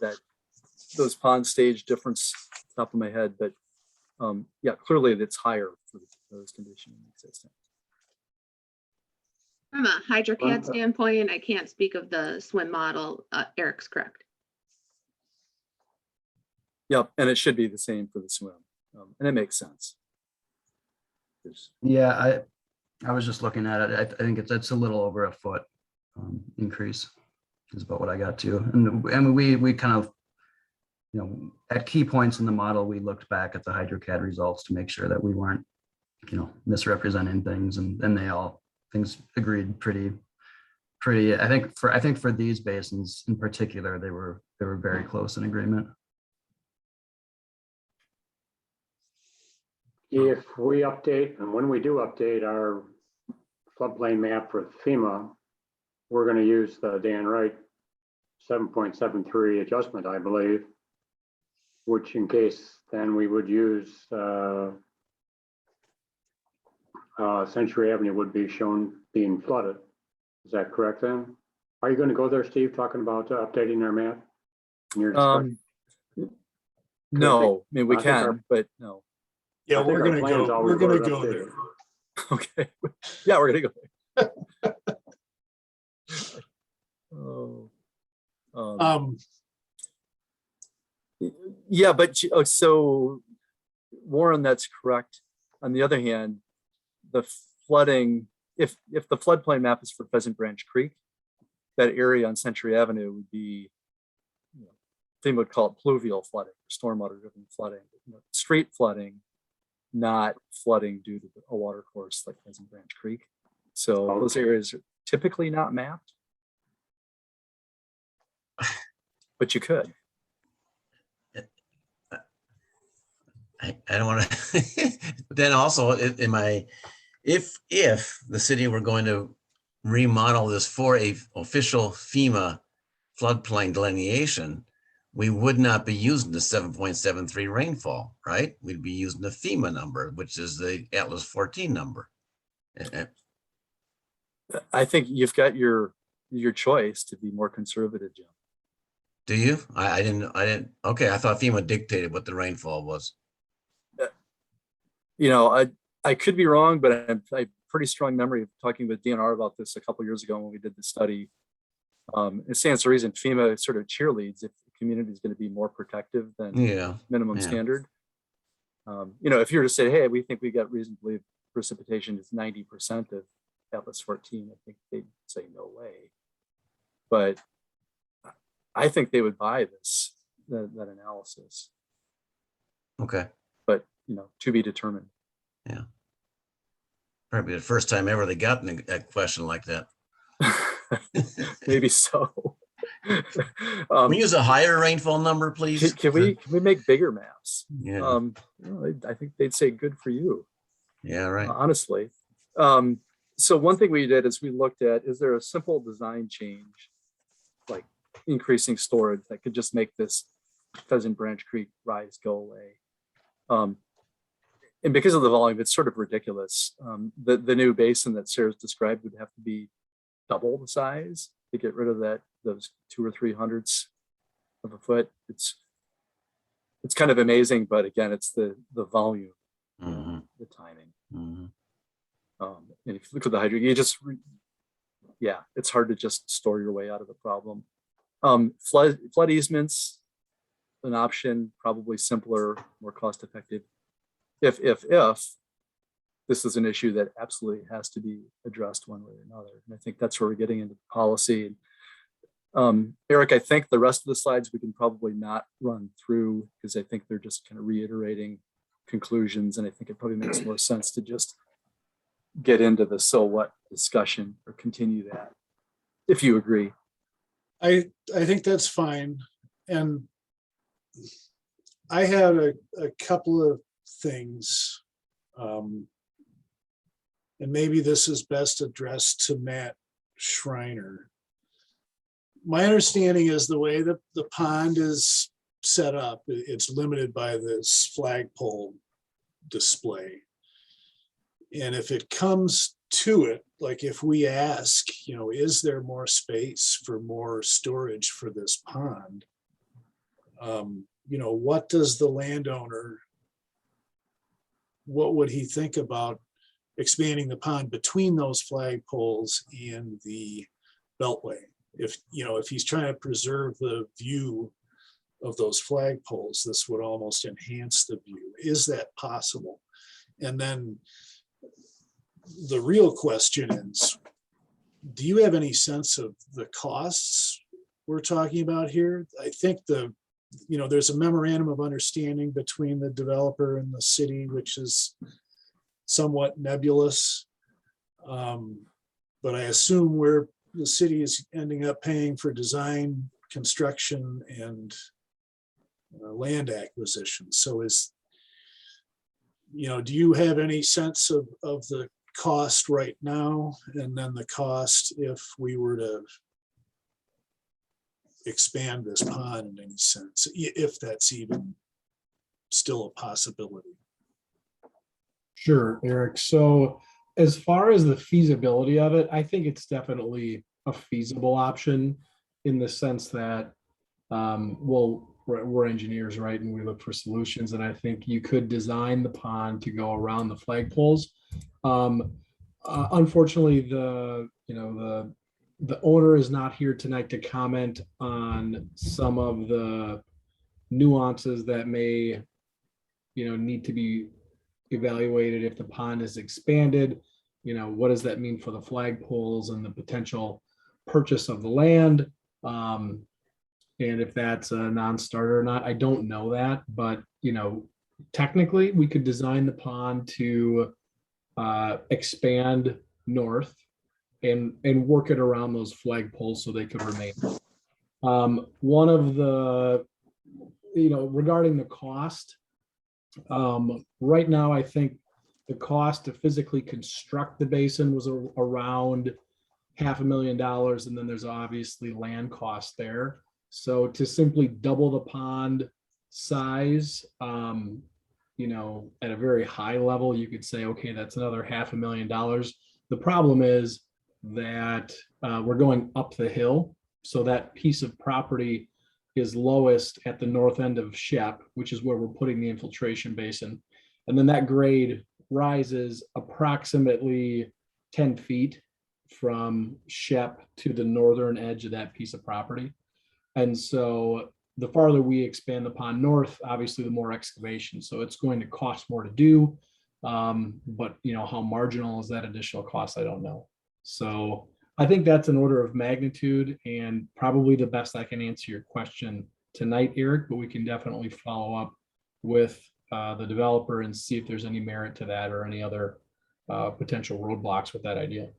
those pond stage difference top of my head, but yeah, clearly it's higher for those conditions existing. From a HydroCAD standpoint, I can't speak of the swim model. Eric's correct. Yep, and it should be the same for the swim, and it makes sense. Yeah, I was just looking at it. I think it's a little over a foot increase is about what I got to. And we kind of, at key points in the model, we looked back at the HydroCAD results to make sure that we weren't, misrepresenting things, and things agreed pretty. I think for these basins in particular, they were very close in agreement. If we update, and when we do update our floodplain map for FEMA, we're going to use the Dan Wright 7.73 adjustment, I believe, which in case then we would use Century Avenue would be shown being flooded. Is that correct then? Are you going to go there, Steve, talking about updating our map? In your discussion? No, I mean, we I think can, but no. Yeah, I think we're our gonna plan's go. all We're gonna recorded go updated. there. Okay, yeah, we're gonna go. Oh. Yeah, but so Warren, that's correct. On the other hand, the flooding, if the floodplain map is for Pheasant Branch Creek, that area on Century Avenue would be, they would call it pluvial flooding, stormwater driven flooding, street flooding, not flooding due to a water course like Pheasant Branch Creek. So those areas are typically not mapped, but you could. I don't want to. Then also, if the city were going to remodel this for a official FEMA floodplain delineation, we would not be using the 7.73 rainfall, right? We'd be using the FEMA number, which is the Atlas 14 number. I think you've got your choice to be more conservative, Jim. Do you? I didn't. Okay, I thought FEMA dictated what the rainfall was. I could be wrong, but I have pretty strong memory of talking with DNR about this a couple of years ago when we did the study. It stands to reason FEMA sort of cheerleads if the community is going to be more protective than minimum standard. If you were to say, hey, we think we got reason to believe precipitation is 90% of Atlas 14, I think they'd say no way. But I think they would buy that analysis. Okay. But to be determined. Yeah. Probably the first time ever they got a question like that. Maybe so. Can we use a higher rainfall number, please? Can we make bigger maps? Yeah. I think they'd say good for you. Yeah, right. Honestly. So one thing we did is we looked at, is there a simple design change, like increasing storage that could just make this Pheasant Branch Creek rise go away? And because of the volume, it's sort of ridiculous. The new basin that Sarah's described would have to be double the size to get rid of those 2 or 3 hundredths of a foot. It's kind of amazing, but again, it's the volume, the timing. And if you look at the hydro, yeah, it's hard to just store your way out of the problem. Flood easements, an option, probably simpler, more cost effective. If this is an issue that absolutely has to be addressed one way or another. And I think that's where we're getting into policy. Eric, I think the rest of the slides we can probably not run through because I think they're just kind of reiterating conclusions. And I think it probably makes more sense to just get into the so what discussion or continue that, if you agree. I think that's fine. And I had a couple of things. And maybe this is best addressed to Matt Schreiner. My understanding is the way that the pond is set up, it's limited by this flagpole display. And if it comes to it, like if we ask, is there more space for more storage for this pond? What does the landowner, what would he think about expanding the pond between those flagpoles and the beltway? If he's trying to preserve the view of those flagpoles, this would almost enhance the view. Is that possible? And then the real question is, do you have any sense of the costs we're talking about here? I think there's a memorandum of understanding between the developer and the city, which is somewhat nebulous. But I assume the city is ending up paying for design, construction, and land acquisition. So do you have any sense of the cost right now, and then the cost if we were to expand this pond in any sense, if that's even still a possibility? Sure, Eric. So as far as the feasibility of it, I think it's definitely a feasible option in the sense that, we're engineers, right? And we look for solutions. And I think you could design the pond to go around the flagpoles. Unfortunately, the owner is not here tonight to comment on some of the nuances that may, need to be evaluated if the pond is expanded. What does that mean for the flagpoles and the potential purchase of the land? And if that's a non-starter or not, I don't know that, but technically we could design the pond to expand north and work it around those flagpoles so they could remain. One of the, regarding the cost, right now, I think the cost to physically construct the basin was around $500,000, and then there's obviously land costs there. So to simply double the pond size, at a very high level, you could say, okay, that's another $500,000. The problem is that we're going up the hill. So that piece of property is lowest at the north end of Shep, which is where we're putting the infiltration basin. And then that grade rises approximately 10 feet from Shep to the northern edge of that piece of property. And so the farther we expand the pond north, obviously the more excavation. So it's going to cost more to do. But how marginal is that additional cost? I don't know. So I think that's an order of magnitude and probably the best I can answer your question tonight, Eric, but we can definitely follow up with the developer and see if there's any merit to that or any other potential roadblocks with that idea.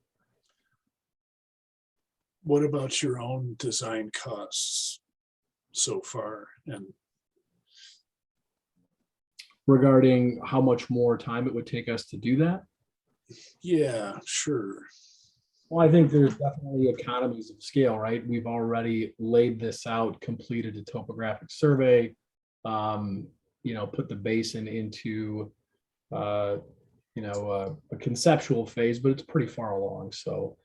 What about your own design costs so far? And regarding how much more time it would take us to do that? Yeah, sure. Well, I think there's definitely economies of scale, right? We've already laid this out, completed a topographic survey, put the basin into, a conceptual phase, but it's pretty far along. So,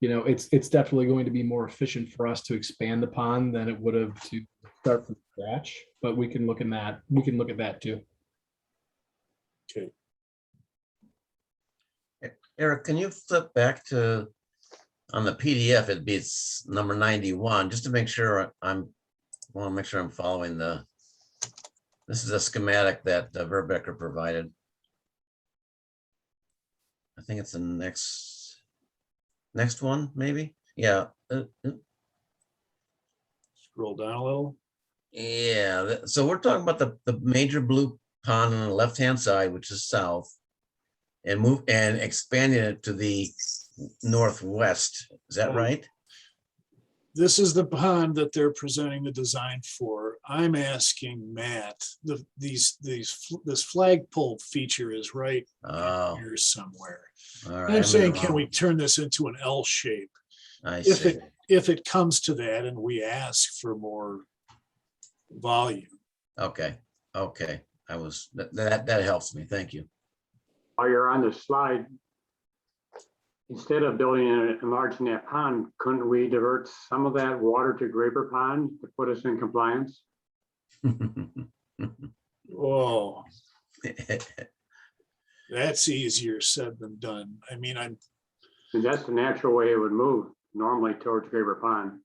it's definitely going to be more efficient for us to expand the pond than it would have to start from scratch, but we can look at that. We can look at that too. Okay. Eric, can you flip back to, on the PDF, it'd be number 91, just to make sure want to make sure I'm following this is a schematic that Verbecker provided. I think it's the next one, maybe? Yeah. Scroll down a little. Yeah, so we're talking about the major blue pond on the left-hand side, which is south, and expanding it to the northwest. Is that right? This is the pond that they're presenting the design for. I'm asking Matt, this flagpole feature is right Oh, here somewhere. all right. I'm I'm saying, in the can we wrong- turn this into an L shape? I If see. if it comes to that and we ask for more volume. Okay, okay. That helps me. Thank you. While you're on the slide, instead of building and enlarging that pond, couldn't we divert some of that water to Graper Pond to put us in compliance? Oh, that's easier said than done. I mean, And that's the natural way it would move normally towards Graper Pond.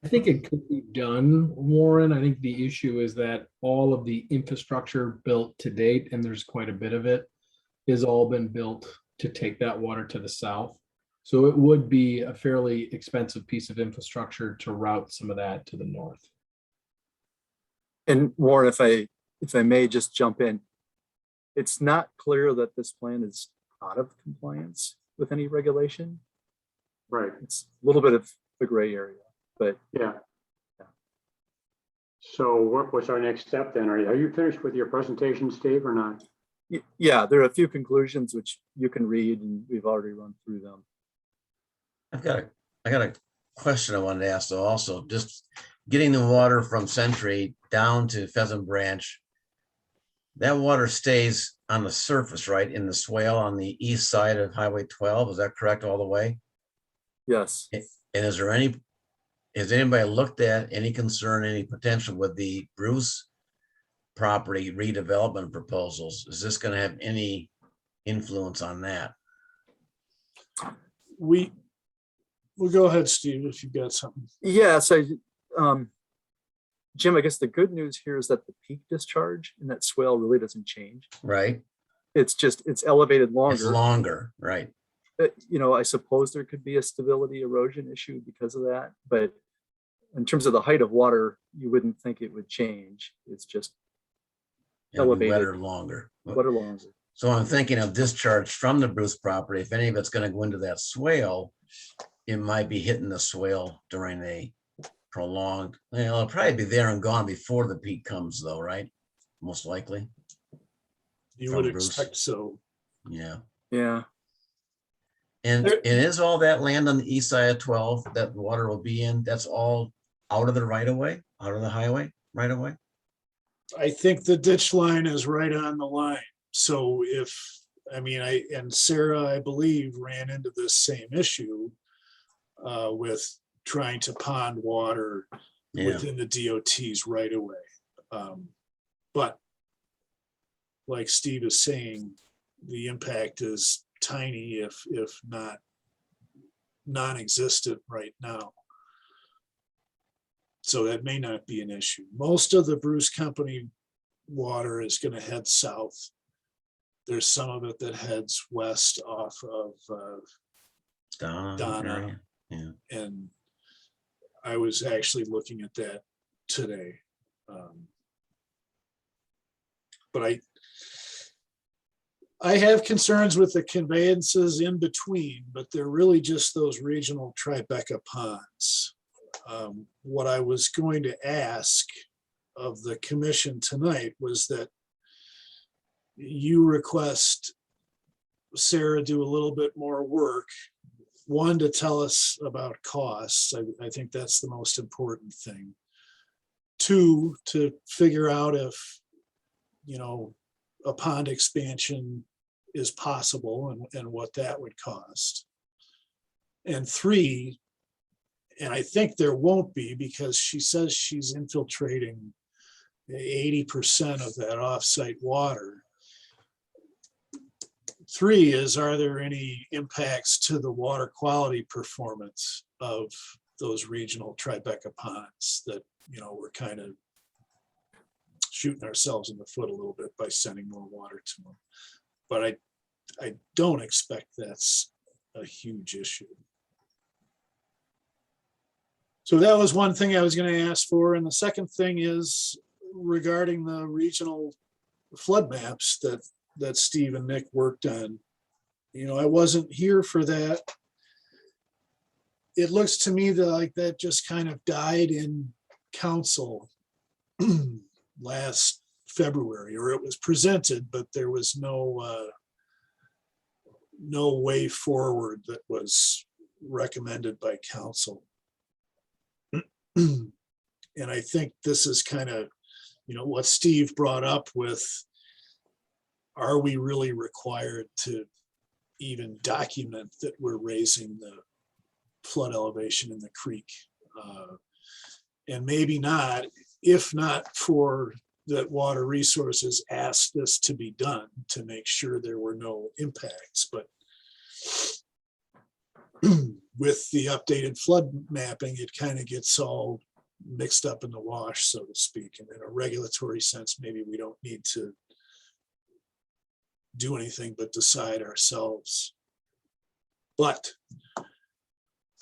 I think it could be done, Warren. I think the issue is that all of the infrastructure built to date, and there's quite a bit of it, has all been built to take that water to the south. So it would be a fairly expensive piece of infrastructure to route some of that to the north. And Warren, if I may just jump in, it's not clear that this plan is out of compliance with any regulation. Right, It's a little bit of the gray area, but yeah. So what's our next step then? Are you finished with your presentation, Steve, or not? yeah, there are a few conclusions which you can read and we've already run through them. I got a question I wanted to ask though also, just getting the water from Century down to Pheasant Branch. That water stays on the surface, right? In the swale on the east side of Highway 12. Is that correct all the way? Yes. And has anybody looked at any concern, any potential with the Bruce property redevelopment proposals? Is this going to have any influence on that? We'll go ahead, Steve, if you've got something. Yeah, so Jim, I guess the good news here is that the peak discharge in that swale really doesn't change. Right? It's elevated longer. It's longer, right? You know, I suppose there could be a stability erosion issue because of that, but in terms of the height of water, you wouldn't think it would change. It's just It'll be elevated. wetter longer. Wetter longer. So I'm thinking of discharge from the Bruce property. If any of it's going to go into that swale, it might be hitting the swale during a prolonged, it'll probably be there and gone before the peak comes though, right? Most likely. You From would Bruce. expect so. Yeah. Yeah. And There- is all that land on the east side of 12 that water will be in, that's all out of the right of way, out of the highway right of way? I think the ditch line is right on the line. So and Sarah, I believe, ran into this same issue with trying to pond water Yeah. within the DOT's right away. But like Steve is saying, the impact is tiny, if not non-existent right now. So that may not be an issue. Most of the Bruce Company water is going to head south. There's some of it that heads west off of Donna. Area. Yeah. And I was actually looking at that today. But I have concerns with the conveyances in between, but they're really just those regional Tribeca ponds. What I was going to ask of the commission tonight was that you request Sarah do a little bit more work. One, to tell us about costs. I think that's the most important thing. Two, to figure out if, a pond expansion is possible and what that would cost. And three, and I think there won't be because she says she's infiltrating 80% of that offsite water. 3 is, are there any impacts to the water quality performance of those regional Tribeca ponds that, we're kind of shooting ourselves in the foot a little bit by sending more water to them. But I don't expect that's a huge issue. So that was one thing I was going to ask for. And the second thing is regarding the regional flood maps that Steve and Nick worked on. I wasn't here for that. It looks to me like that just kind of died in council last February, or it was presented, but there was no way forward that was recommended by council. And I think this is kind of, what Steve brought up with, are we really required to even document that we're raising the flood elevation in the creek? And maybe not, if not for that Water Resources asked this to be done to make sure there were no impacts, but with the updated flood mapping, it kind of gets all mixed up in the wash, so to speak. And in a regulatory sense, maybe we don't need to do anything but decide ourselves. But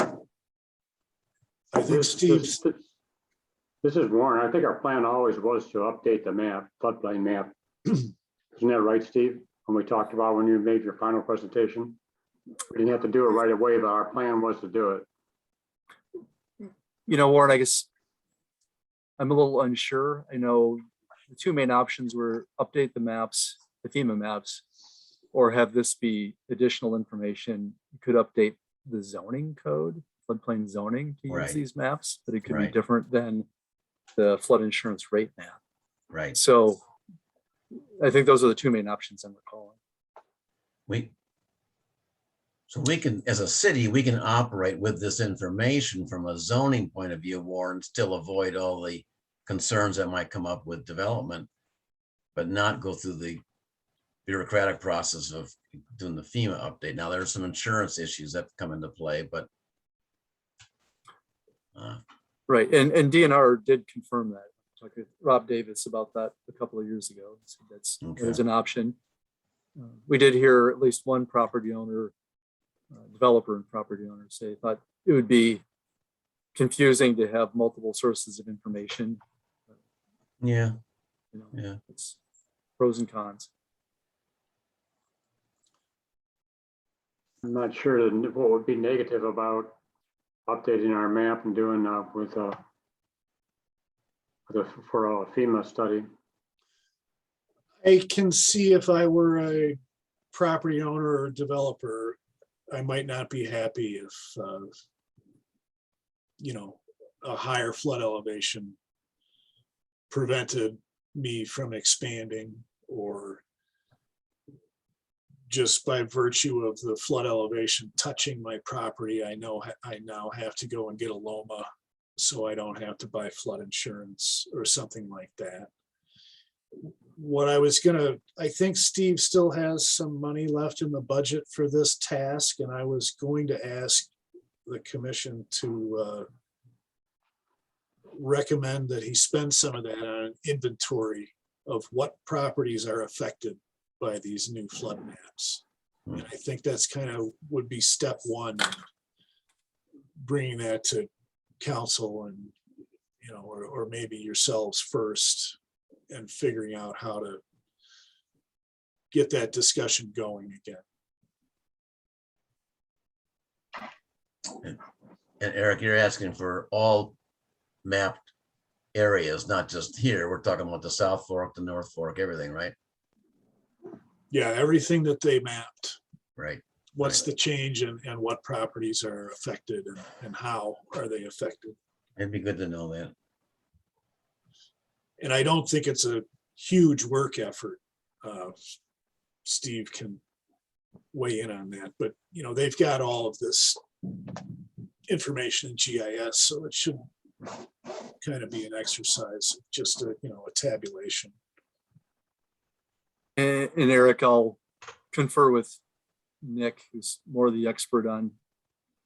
I think Steve's. This is Warren. I think our plan always was to update the map, floodplain map. Isn't that right, Steve? When we talked about when you made your final presentation, we didn't have to do it right away, but our plan was to do it. Warren, I guess I'm a little unsure. I know the two main options were update the maps, the FEMA maps, or have this be additional information. You could update the zoning code, floodplain zoning to use Right. these maps, but it could Right. be different than the flood insurance rate map. Right. So I think those are the two main options I'm recalling. So we can, as a city, we can operate with this information from a zoning point of view, Warren, still avoid all the concerns that might come up with development, but not go through the bureaucratic process of doing the FEMA update. Now, there are some insurance issues that come into play, but Right, and DNR did confirm that. I talked to Rob Davis about that a couple of years ago. So that is an option. We did hear at least one property owner, developer and property owner say thought it would be confusing to have multiple sources of information. yeah. It's pros and cons. I'm not sure what would be negative about updating our map and doing for a FEMA study. I can see if I were a property owner or developer, I might not be happy if, a higher flood elevation prevented me from expanding, or just by virtue of the flood elevation touching my property, I know I now have to go and get a LOMA so I don't have to buy flood insurance or something like that. What I think Steve still has some money left in the budget for this task, and I was going to ask the commission to recommend that he spend some of that on an inventory of what properties are affected by these new flood maps. And I think that's kind of would be step one, bringing that to council and, or maybe yourselves first, and figuring out how to get that discussion going again. And Eric, you're asking for all mapped areas, not just here. We're talking about the South Fork, the North Fork, everything, right? Yeah, everything that they mapped. Right. What's the change and what properties are affected and how are they affected? It'd be good to know that. And I don't think it's a huge work effort. Steve can weigh in on that, but they've got all of this information in GIS, so it should kind of be an exercise, just a tabulation. And Eric, I'll confer with Nick, who's more the expert on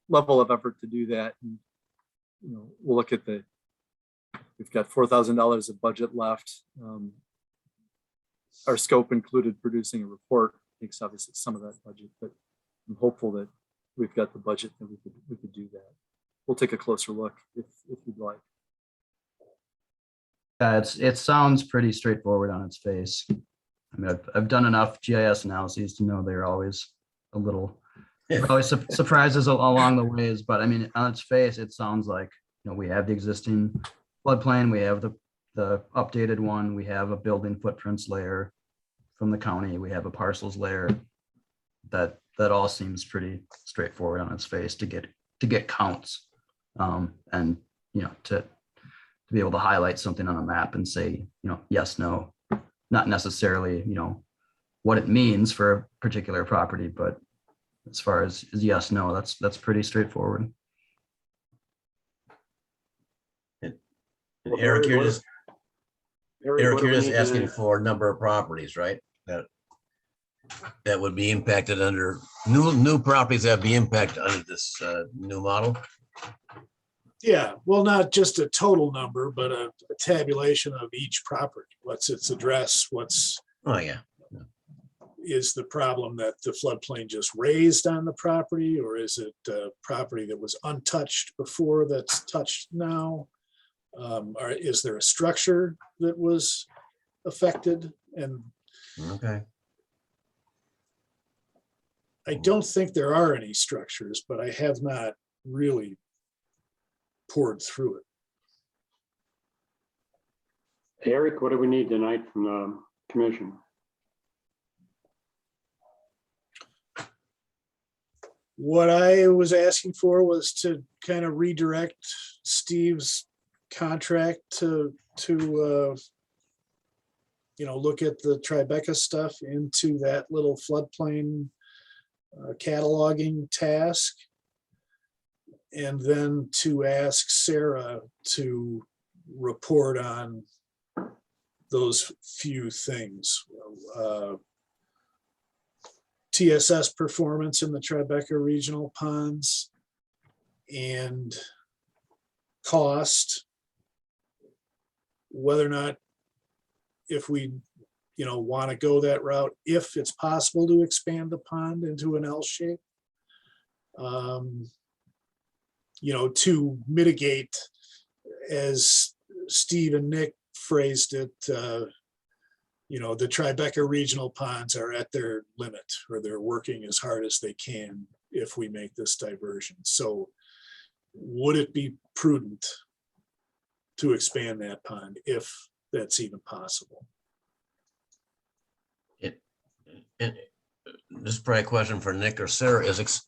level of effort to do that. And, you know, we'll look at we've got $4,000 of budget left. Our scope included producing a report, takes obviously some of that budget, but I'm hopeful that we've got the budget that we could do that. We'll take a closer look if you'd like. It sounds pretty straightforward on its face. I mean, I've done enough GIS analyses to know they're always a little, always surprises along the ways. But I mean, on its face, it sounds like, you know, we have the existing floodplain, we have the updated one, we have a building footprints layer from the county, we have a parcels layer. That all seems pretty straightforward on its face to get counts, and you know, to be able to highlight something on a map and say, you know, yes, no, not necessarily, you know, what it means for a particular property, but as far as yes, no, that's pretty straightforward. Eric, you're just what do we need to asking do? for number of properties, right? That would be impacted under new properties that be impacted under this new model. Yeah, well, not just a total number, but a tabulation of each property. What's its address? Oh, yeah. Is the problem that the floodplain just raised on the property, or is it a property that was untouched before that's touched now? Or is there a structure that was affected? And Okay. I don't think there are any structures, but I have not really poured through it. Eric, what do we need tonight from the commission? What I was asking for was to kind of redirect Steve's contract to look at the Tribeca stuff into that little floodplain cataloging task. And then to ask Sarah to report on those few things. TSS performance in the Tribeca regional ponds and cost, whether or not, if we want to go that route, if it's possible to expand the pond into an L shape, to mitigate, as Steve and Nick phrased it, the Tribeca regional ponds are at their limit, or they're working as hard as they can if we make this diversion. So would it be prudent to expand that pond if that's even possible? And this is probably a question for Nick or Sarah, is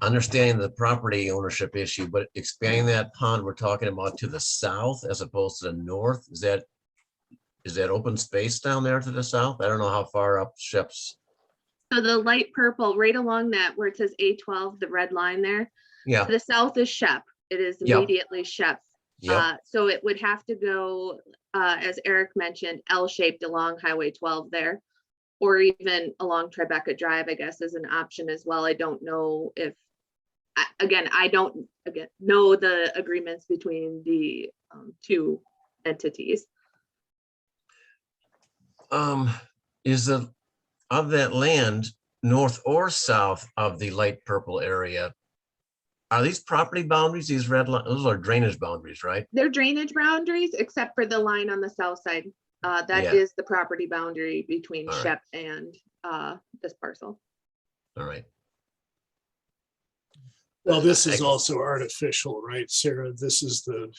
understanding the property ownership issue, but expanding that pond we're talking about to the south as opposed to the north, is that open space down there to the south? I don't know how far up Shep's. So the light purple, right along that where it says A12, the red line there. Yeah. To the south is Shep. It is Yep. immediately Shep. Yep. So it would have to go, as Eric mentioned, L-shaped along Highway 12 there, or even along Tribeca Drive, I guess, is an option as well. I don't know if, I don't know the agreements between the two entities. Is of that land north or south of the light purple area? Are these property boundaries? These red lines, those are drainage boundaries, right? They're drainage boundaries, except for the line on the south side. That Yeah. is the property boundary between All right. Shep and this parcel. All right. Well, this is also artificial, right, Sarah? This is the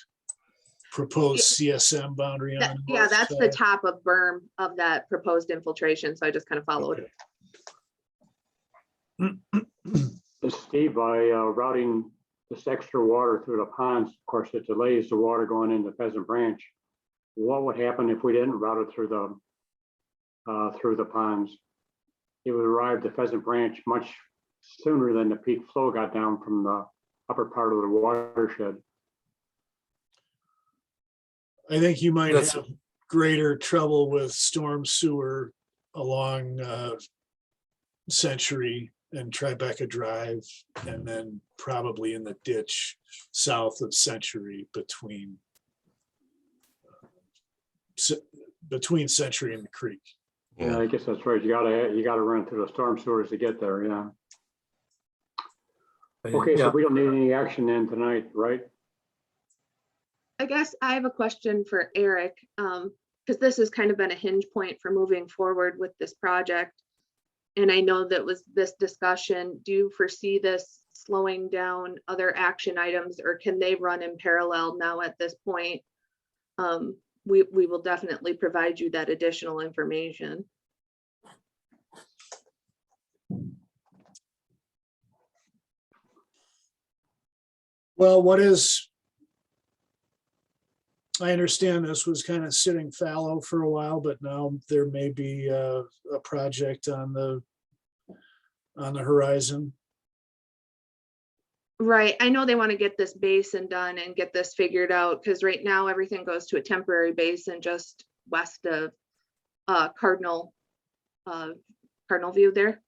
proposed CSM boundary on the Yeah, north that's the side. top of berm of that proposed infiltration. So I just kind of followed. Steve, by routing this extra water through the ponds, of course, it delays the water going into Pheasant Branch. What would happen if we didn't route it through the ponds? It would arrive to Pheasant Branch much sooner than the peak flow got down from the upper part of the watershed. I think you might That's- have greater trouble with storm sewer along Century and Tribeca Drive, and then probably in the ditch south of Century between Century and the creek. Yeah, I guess that's right. You gotta run through the storm sewers to get there, yeah. Okay, so Yeah, we don't need any action then tonight, right? I guess I have a question for Eric, because this has kind of been a hinge point for moving forward with this project. And I know that was this discussion, do you foresee this slowing down other action items, or can they run in parallel now at this point? We will definitely provide you that additional information. Well, I understand this was kind of sitting fallow for a while, but now there may be a project on the horizon. Right, I know they want to get this basin done and get this figured out, because right now everything goes to a temporary basin just west of Cardinal View there.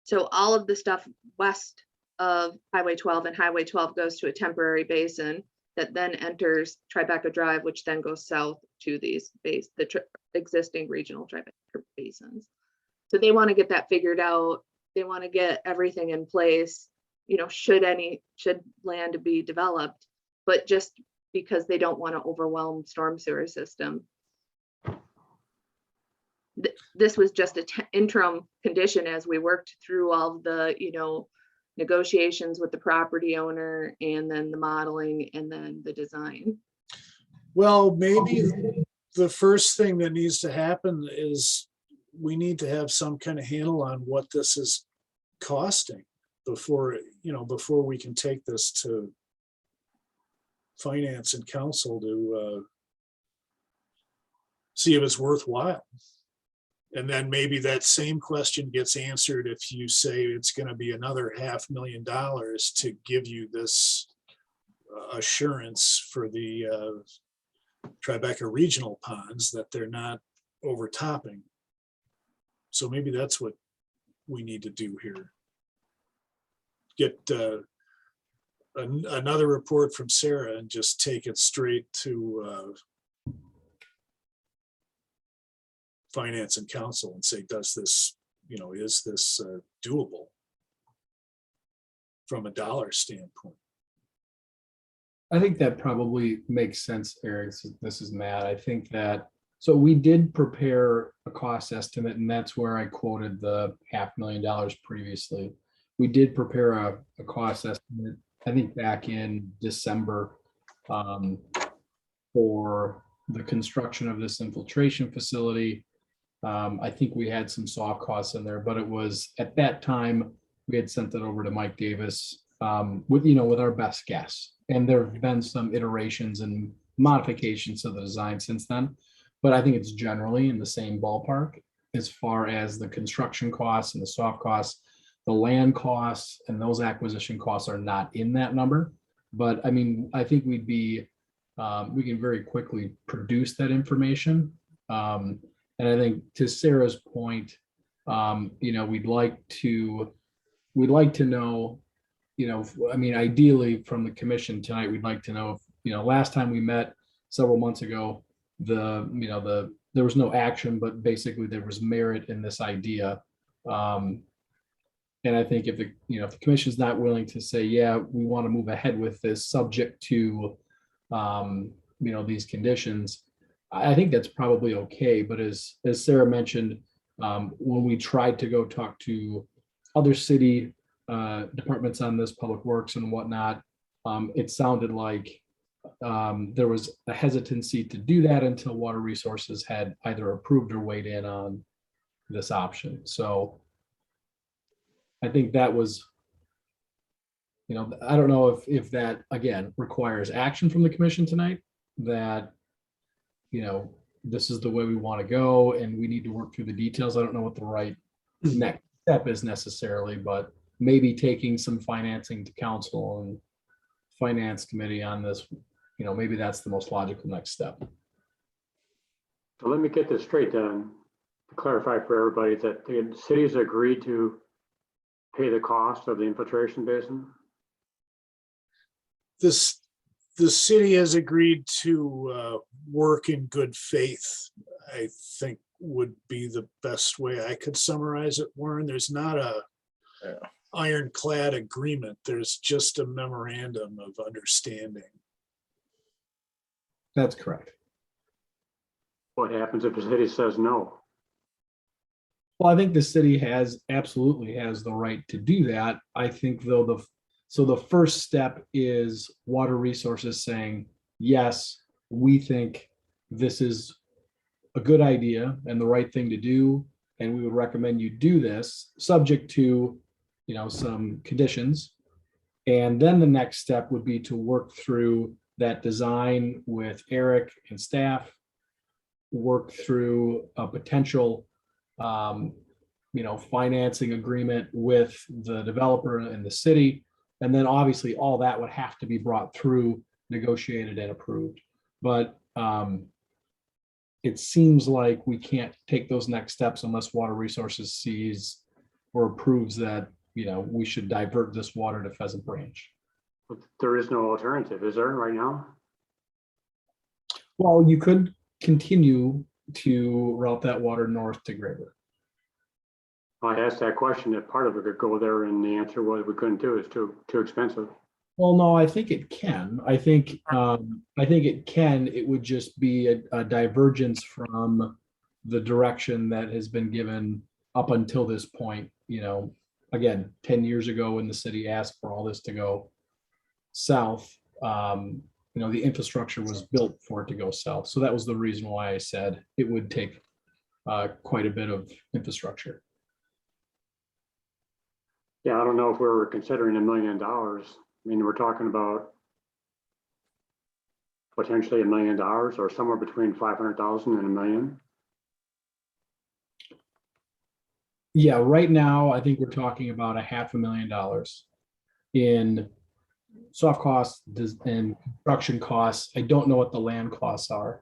So all of the stuff west of Highway 12 and Highway 12 goes to a temporary basin that then enters Tribeca Drive, which then goes south to the existing regional Tribeca basins. So they want to get that figured out. They want to get everything in place, should land be developed, but just because they don't want to overwhelm storm sewer system. This was just an interim condition as we worked through all of the, negotiations with the property owner, and then the modeling, and then the design. Well, maybe the first thing that needs to happen is we need to have some kind of handle on what this is costing before we can take this to finance and council to see if it's worthwhile. And then maybe that same question gets answered if you say it's going to be another $500,000 to give you this assurance for the Tribeca regional ponds that they're not overtopping. So maybe that's what we need to do here. Get another report from Sarah and just take it straight to finance and council and say, does this, is this doable from a dollar standpoint? I think that probably makes sense, Eric. This is Matt. I think that, so we did prepare a cost estimate, and that's where I quoted the $500,000 previously. We did prepare a cost estimate, I think back in December, for the construction of this infiltration facility. I think we had some soft costs in there, but it was at that time we had sent it over to Mike Davis with our best guess. And there have been some iterations and modifications to the design since then, but I think it's generally in the same ballpark as far as the construction costs and the soft costs. The land costs and those acquisition costs are not in that number, but I mean, I think we can very quickly produce that information. And I think to Sarah's point, we'd like to know, I mean, ideally from the commission tonight, we'd like to know if, last time we met several months ago, there was no action, but basically there was merit in this idea. And I think if the commission is not willing to say, yeah, we want to move ahead with this subject to, these conditions, I think that's probably okay. But as Sarah mentioned, when we tried to go talk to other city departments on this, public works and whatnot, it sounded like there was a hesitancy to do that until Water Resources had either approved or weighed in on this option. So I think that was, I don't know if that, again, requires action from the commission tonight, that, this is the way we want to go and we need to work through the details. I don't know what the right next step is necessarily, but maybe taking some financing to council and finance committee on this, maybe that's the most logical next step. So let me get this straight then. to clarify for everybody that the cities agreed to pay the cost of the infiltration basin? The city has agreed to work in good faith, I think would be the best way I could summarize it, Warren. There's not a ironclad agreement. There's just a memorandum of understanding. That's correct. What happens if the city says no? Well, I think the city absolutely has the right to do that. I think though the first step is Water Resources saying, yes, we think this is a good idea and the right thing to do, and we would recommend you do this, subject to, some conditions. And then the next step would be to work through that design with Eric and staff, work through a potential financing agreement with the developer and the city. And then obviously all that would have to be brought through, negotiated and approved. But it seems like we can't take those next steps unless Water Resources sees or approves that, we should divert this water to Pheasant Branch. But there is no alternative, is there, right now? Well, you could continue to route that water north to Graber. I asked that question if part of it could go there, and the answer was we couldn't do it. It's too expensive. Well, no, I think it can. I think it can. It would just be a divergence from the direction that has been given up until this point. Again, 10 years ago when the city asked for all this to go south, the infrastructure was built for it to go south. So that was the reason why I said it would take quite a bit of infrastructure. Yeah, I don't know if we were considering $1 million. I mean, we're talking about potentially $1 million or somewhere between 500,000 and $1 million. Yeah, right now, I think we're talking about $500,000 in soft costs and construction costs. I don't know what the land costs are.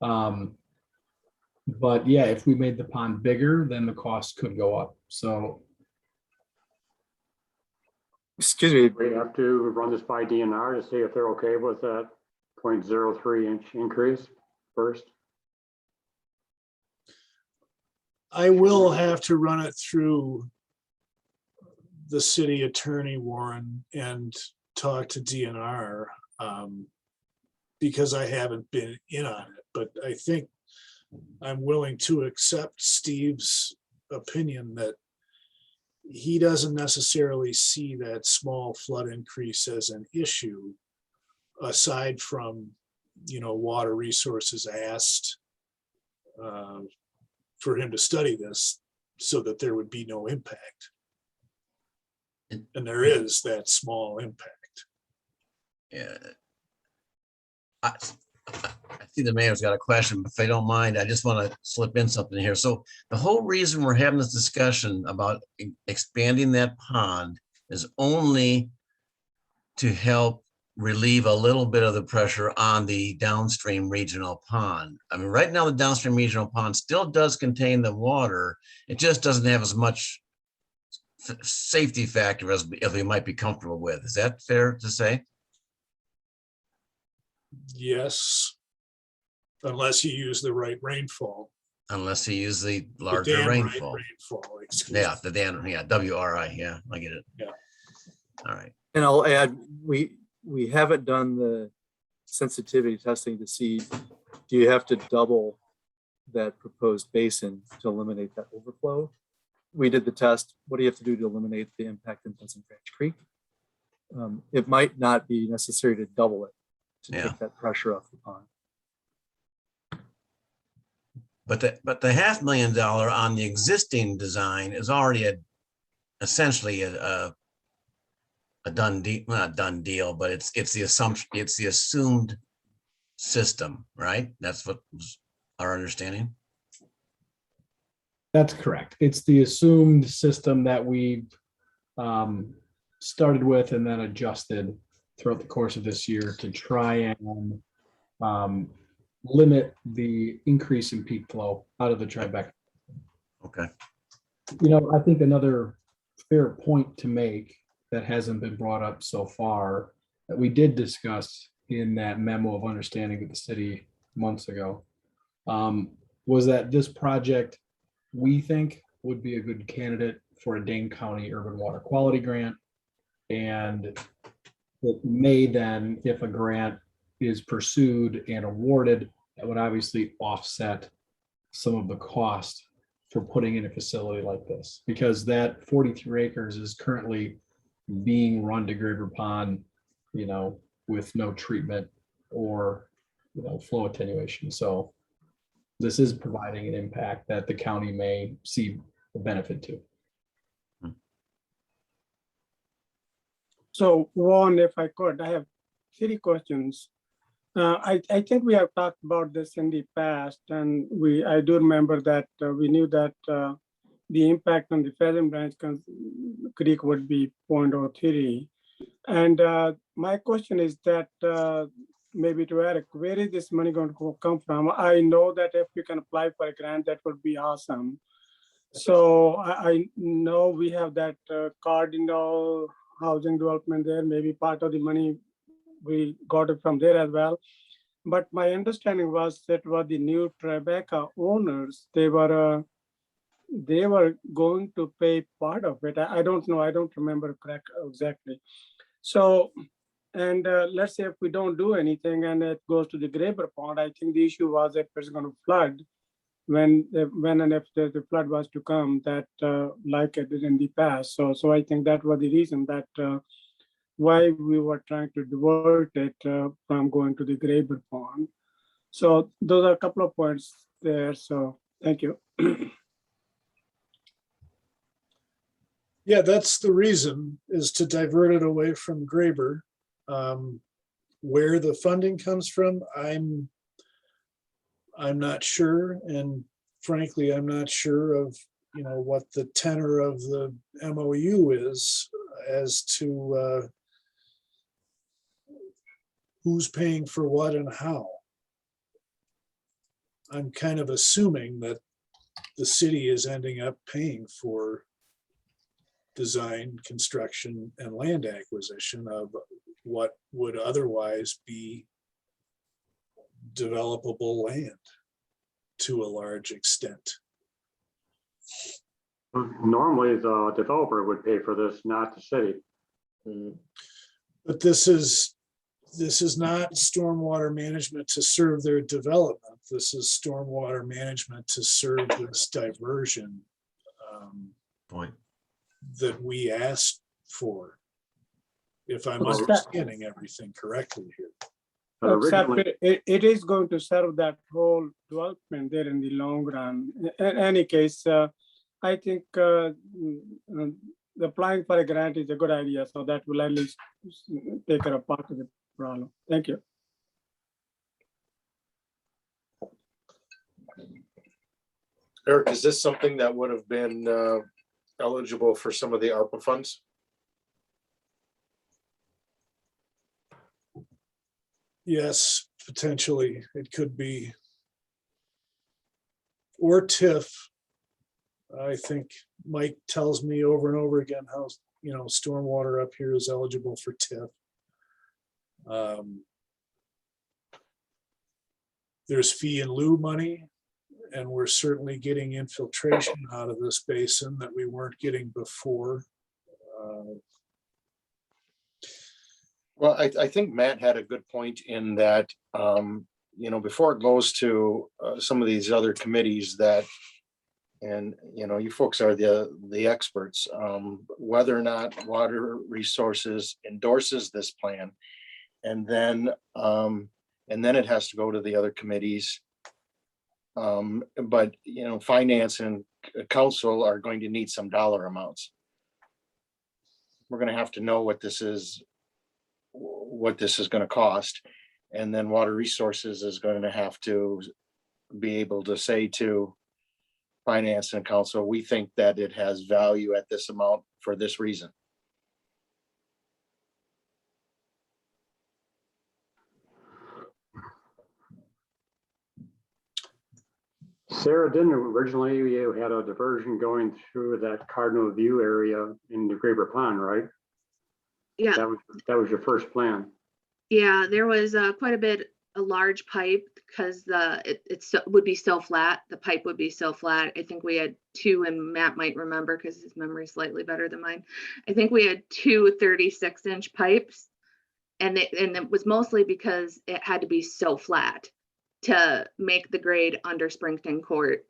But yeah, if we made the pond bigger, then the cost could go up. So. Excuse me, We have to run this by DNR to see if they're okay with that 0.03 inch increase first. I will have to run it through the city attorney, Warren, and talk to DNR because I haven't been in on it, but I think I'm willing to accept Steve's opinion that he doesn't necessarily see that small flood increase as an issue, aside from, Water Resources asked for him to study this so that there would be no impact. And there is that small impact. Yeah. I see the mayor's got a question, but if they don't mind, I just want to slip in something here. So the whole reason we're having this discussion about expanding that pond is only to help relieve a little bit of the pressure on the downstream regional pond. I mean, right now the downstream regional pond still does contain the water. It just doesn't have as much safety factor as we might be comfortable with. Is that fair to say? Yes, unless you use the right rainfall. Unless you use the The larger Dan Wright rainfall. rainfall, excuse me. Yeah, the Dan, yeah, WRI, yeah, I get it. Yeah. All right. and I'll add, we haven't done the sensitivity testing to see, do you have to double that proposed basin to eliminate that overflow? We did the test. What do you have to do to eliminate the impact in Pheasant Branch Creek? It might not be necessary to double it to Yeah. take that pressure off the pond. But the $500,000 on the existing design is already essentially a done deal, not done deal, but it's the assumption, it's the assumed system, right? That's what was our understanding. That's correct. It's the assumed system that we've started with and then adjusted throughout the course of this year to try and limit the increase in peak flow out of the Tribeca. Okay. I think another fair point to make that hasn't been brought up so far that we did discuss in that memo of understanding with the city months ago was that this project, we think, would be a good candidate for a Dane County Urban Water Quality Grant. And it may then, if a grant is pursued and awarded, that would obviously offset some of the cost for putting in a facility like this, because that 43 acres is currently being run to Graver Pond, with no treatment or, flow attenuation. So this is providing an impact that the county may see a benefit to. So Warren, if I could, I have 3 questions. I think we have talked about this in the past, and I do remember that we knew that the impact on the Pheasant Branch Creek would be 0.03. And my question is that maybe to Eric, where is this money going to come from? I know that if we can apply for a grant, that would be awesome. So I know we have that Cardinal housing development there, maybe part of the money we got it from there as well. But my understanding was that what the new Tribeca owners, they were going to pay part of it. I don't know. I don't remember correct exactly. So, and let's say if we don't do anything and it goes to the Graber Pond, I think the issue was if it's going to flood when and if the flood was to come, that like it did in the past. So I think that was the reason that why we were trying to divert it from going to the Graber Pond. So those are a couple of points there. So thank you. Yeah, that's the reason, is to divert it away from Graber. Where the funding comes from, I'm not sure. And frankly, I'm not sure of, what the tenor of the MOU is as to who's paying for what and how. I'm kind of assuming that the city is ending up paying for design, construction, and land acquisition of what would otherwise be developable land to a large extent. Normally, the developer would pay for this, not the city. But this is not stormwater management to serve their development. This is stormwater management to serve this diversion Point. that we asked for, if I'm Well, understanding everything correctly here. But Except originally, it is going to serve that whole development there in the long run. In any case, I think applying for a grant is a good idea. So that will at least take care of part of the problem. Thank you. Eric, is this something that would have been eligible for some of the ARPA funds? Yes, potentially it could be. Or TIF. I think Mike tells me over and over again how, stormwater up here is eligible for TIF. There's fee in lieu money, and we're certainly getting infiltration out of this basin that we weren't getting before. Well, I think Matt had a good point in that, before it goes to some of these other committees that, and, you folks are the experts, whether or not Water Resources endorses this plan. And then it has to go to the other committees. But, finance and council are going to need some dollar amounts. We're going to have to know what this is going to cost. And then Water Resources is going to have to be able to say to finance and council, we think that it has value at this amount for this reason. Sarah, didn't originally you had a diversion going through that Cardinal View area in the Graber Pond, right? Yeah, That was your first plan. yeah, there was quite a large pipe because would be so flat. The pipe would be so flat. I think we had two, and Matt might remember because his memory is slightly better than mine. I think we had two 36-inch pipes, and it was mostly because it had to be so flat to make the grade under Springton Court,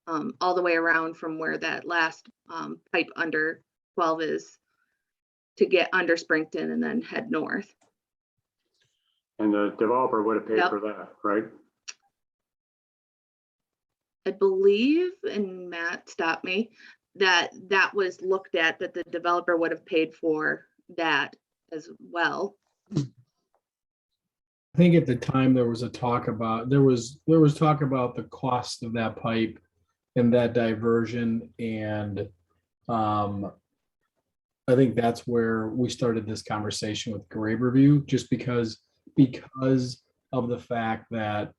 all the way around from where that last pipe under 12 is to get under Springton and then head north. And the developer would have paid Yep. for that, right? I believe, and Matt stopped me, that was looked at, that the developer would have paid for that as well. I think at the time there was talk about the cost of that pipe and that diversion, and I think that's where we started this conversation with Graber View, just because of the fact that,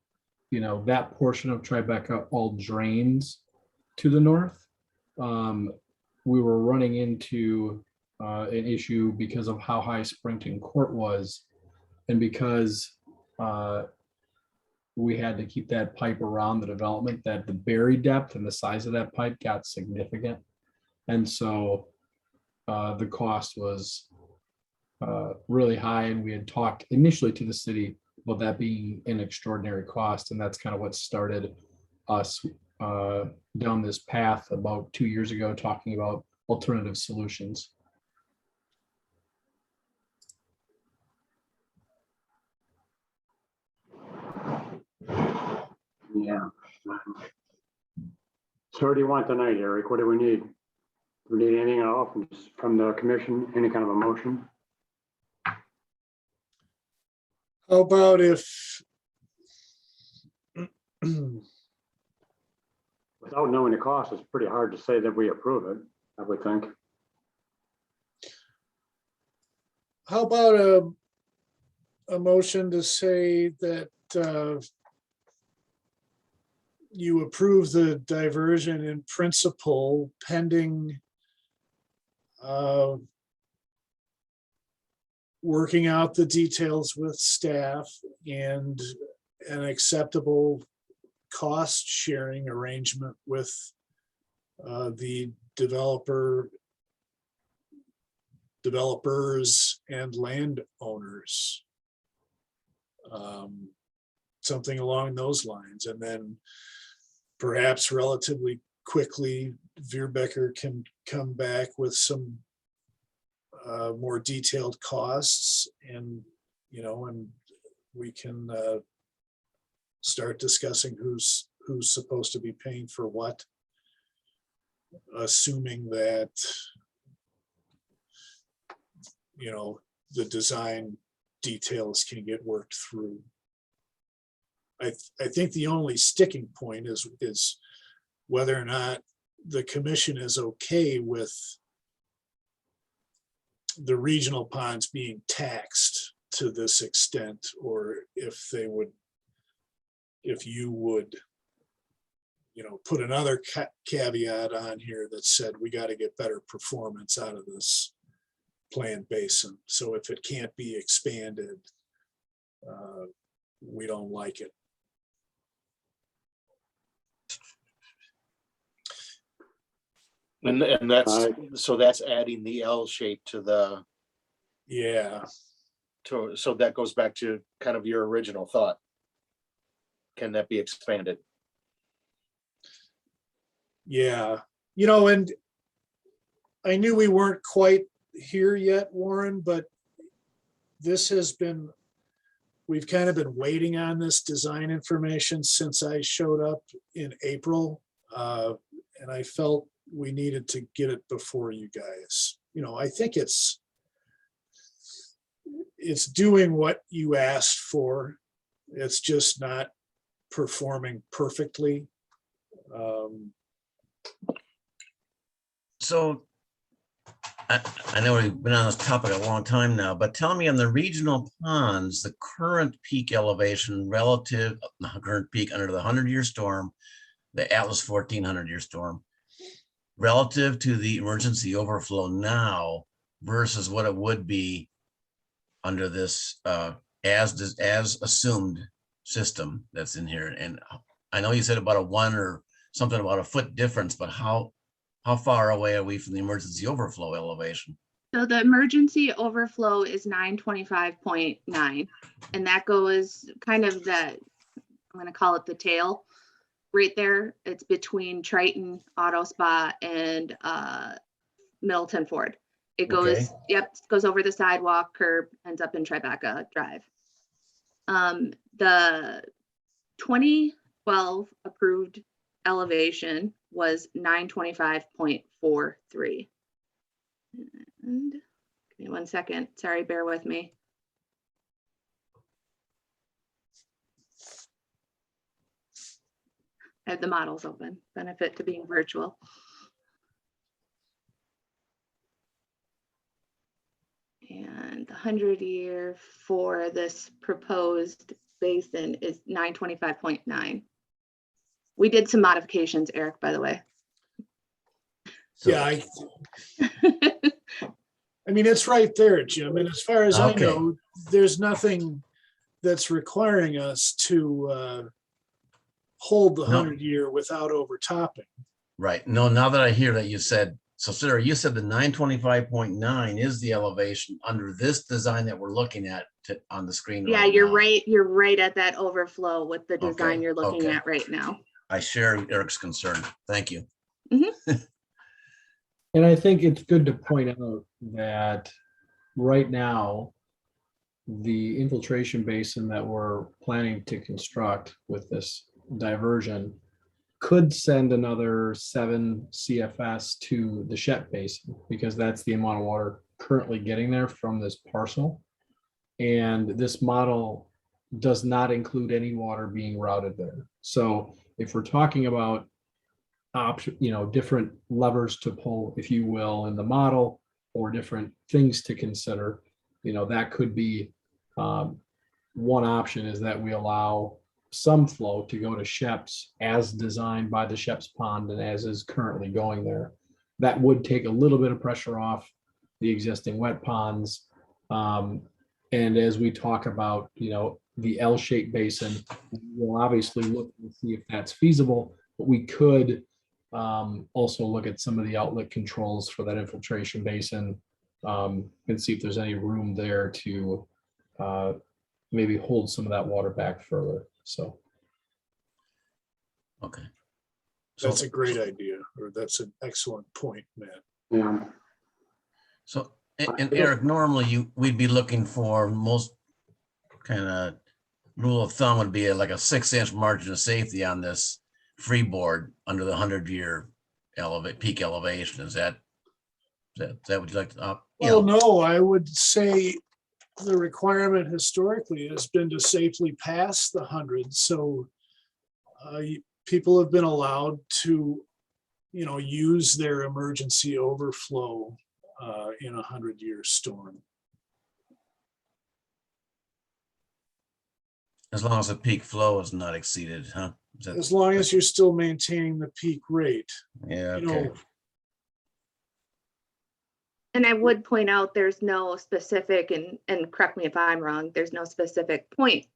you know, that portion of Tribeca all drains to the north. We were running into an issue because of how high Springton Court was, and because we had to keep that pipe around the development, that the bury depth and the size of that pipe got significant. And so the cost was really high, and we had talked initially to the city about that being an extraordinary cost, and that's kind of what started us down this path about 2 years ago, talking about alternative solutions. Yeah. So what do you want tonight, Eric? What do we need? Do we need anything else from the commission? Any kind of a motion? How about if, Without knowing the cost, it's pretty hard to say that we approve it, I would think. how about a motion to say that you approve the diversion in principle pending working out the details with staff and an acceptable cost sharing arrangement with the developers and landowners. Something along those lines, and then perhaps relatively quickly, Veerbecker can come back with some more detailed costs, and and we can start discussing who's supposed to be paying for what, assuming that the design details can get worked through. I think the only sticking point is whether or not the commission is okay with the regional ponds being taxed to this extent, or if you would put another caveat on here that said we got to get better performance out of this planned basin. So if it can't be expanded, we don't like it. And that's, so that's adding the L shape to the, Yeah. so that goes back to kind of your original thought. Can that be expanded? Yeah. And I knew we weren't quite here yet, Warren, but we've kind of been waiting on this design information since I showed up in April. And I felt we needed to get it before you guys. I think it's doing what you asked for. It's just not performing perfectly. So I know we've been on this topic a long time now, but tell me, on the regional ponds, the current peak elevation relative, current peak under the 100-year storm the Atlas 1400-year storm, relative to the emergency overflow now versus what it would be under this as assumed system that's in here. And I know you said about a 1 or something about a foot difference, but how far away are we from the emergency overflow elevation? So the emergency overflow is 925.9, and that goes kind of that, I'm gonna call it the tail right there. It's between Triton Auto Spa and Middleton Ford. It goes, Okay. yep, goes over the sidewalk, curb, ends up in Tribeca Drive. The 2012 approved elevation was 925.43. And give me 1 second. Sorry, bear with me. I have the models open, benefit to being virtual. And the 100-year for this proposed basin is 925.9. We did some modifications, Eric, by the way. So- Yeah, I mean, it's right there, Jim. And as far as I Okay. know, there's nothing that's requiring us to hold the No. 100-year without overtopping. Right. No, now that I hear that you said, so Sarah, you said the 925.9 is the elevation under this design that we're looking at on the screen. Yeah, right you're now. right. You're right at that overflow with the design Okay, you're looking okay. at right now. I share Eric's concern. Thank you. And I think it's good to point out that right now, the infiltration basin that we're planning to construct with this diversion could send another 7 CFS to the Shep Basin, because that's the amount of water currently getting there from this parcel. And this model does not include any water being routed there. So if we're talking about option, different levers to pull, if you will, in the model, or different things to consider, that could be one option, is that we allow some flow to go to Shep's as designed by the Shep's Pond and as is currently going there. That would take a little bit of pressure off the existing wet ponds. And as we talk about, the L-shaped basin, we'll obviously look and see if that's feasible, but we could also look at some of the outlet controls for that infiltration basin and see if there's any room there to maybe hold some of that water back further. So Okay. That's a great idea, or that's an excellent point, Matt. Yeah. So, and Eric, normally we'd be looking for most kind of rule of thumb would be like a 6-inch margin of safety on this freeboard under the 100-year peak elevation. Is that what you'd like to? Well, no, I would say the requirement historically has been to safely pass the 100. So people have been allowed to, use their emergency overflow in a 100-year storm. As long as the peak flow is not exceeded, huh? As long as you're still maintaining the peak rate. Yeah. You Okay. know, And I would point out there's no specific, and correct me if I'm wrong, there's no specific point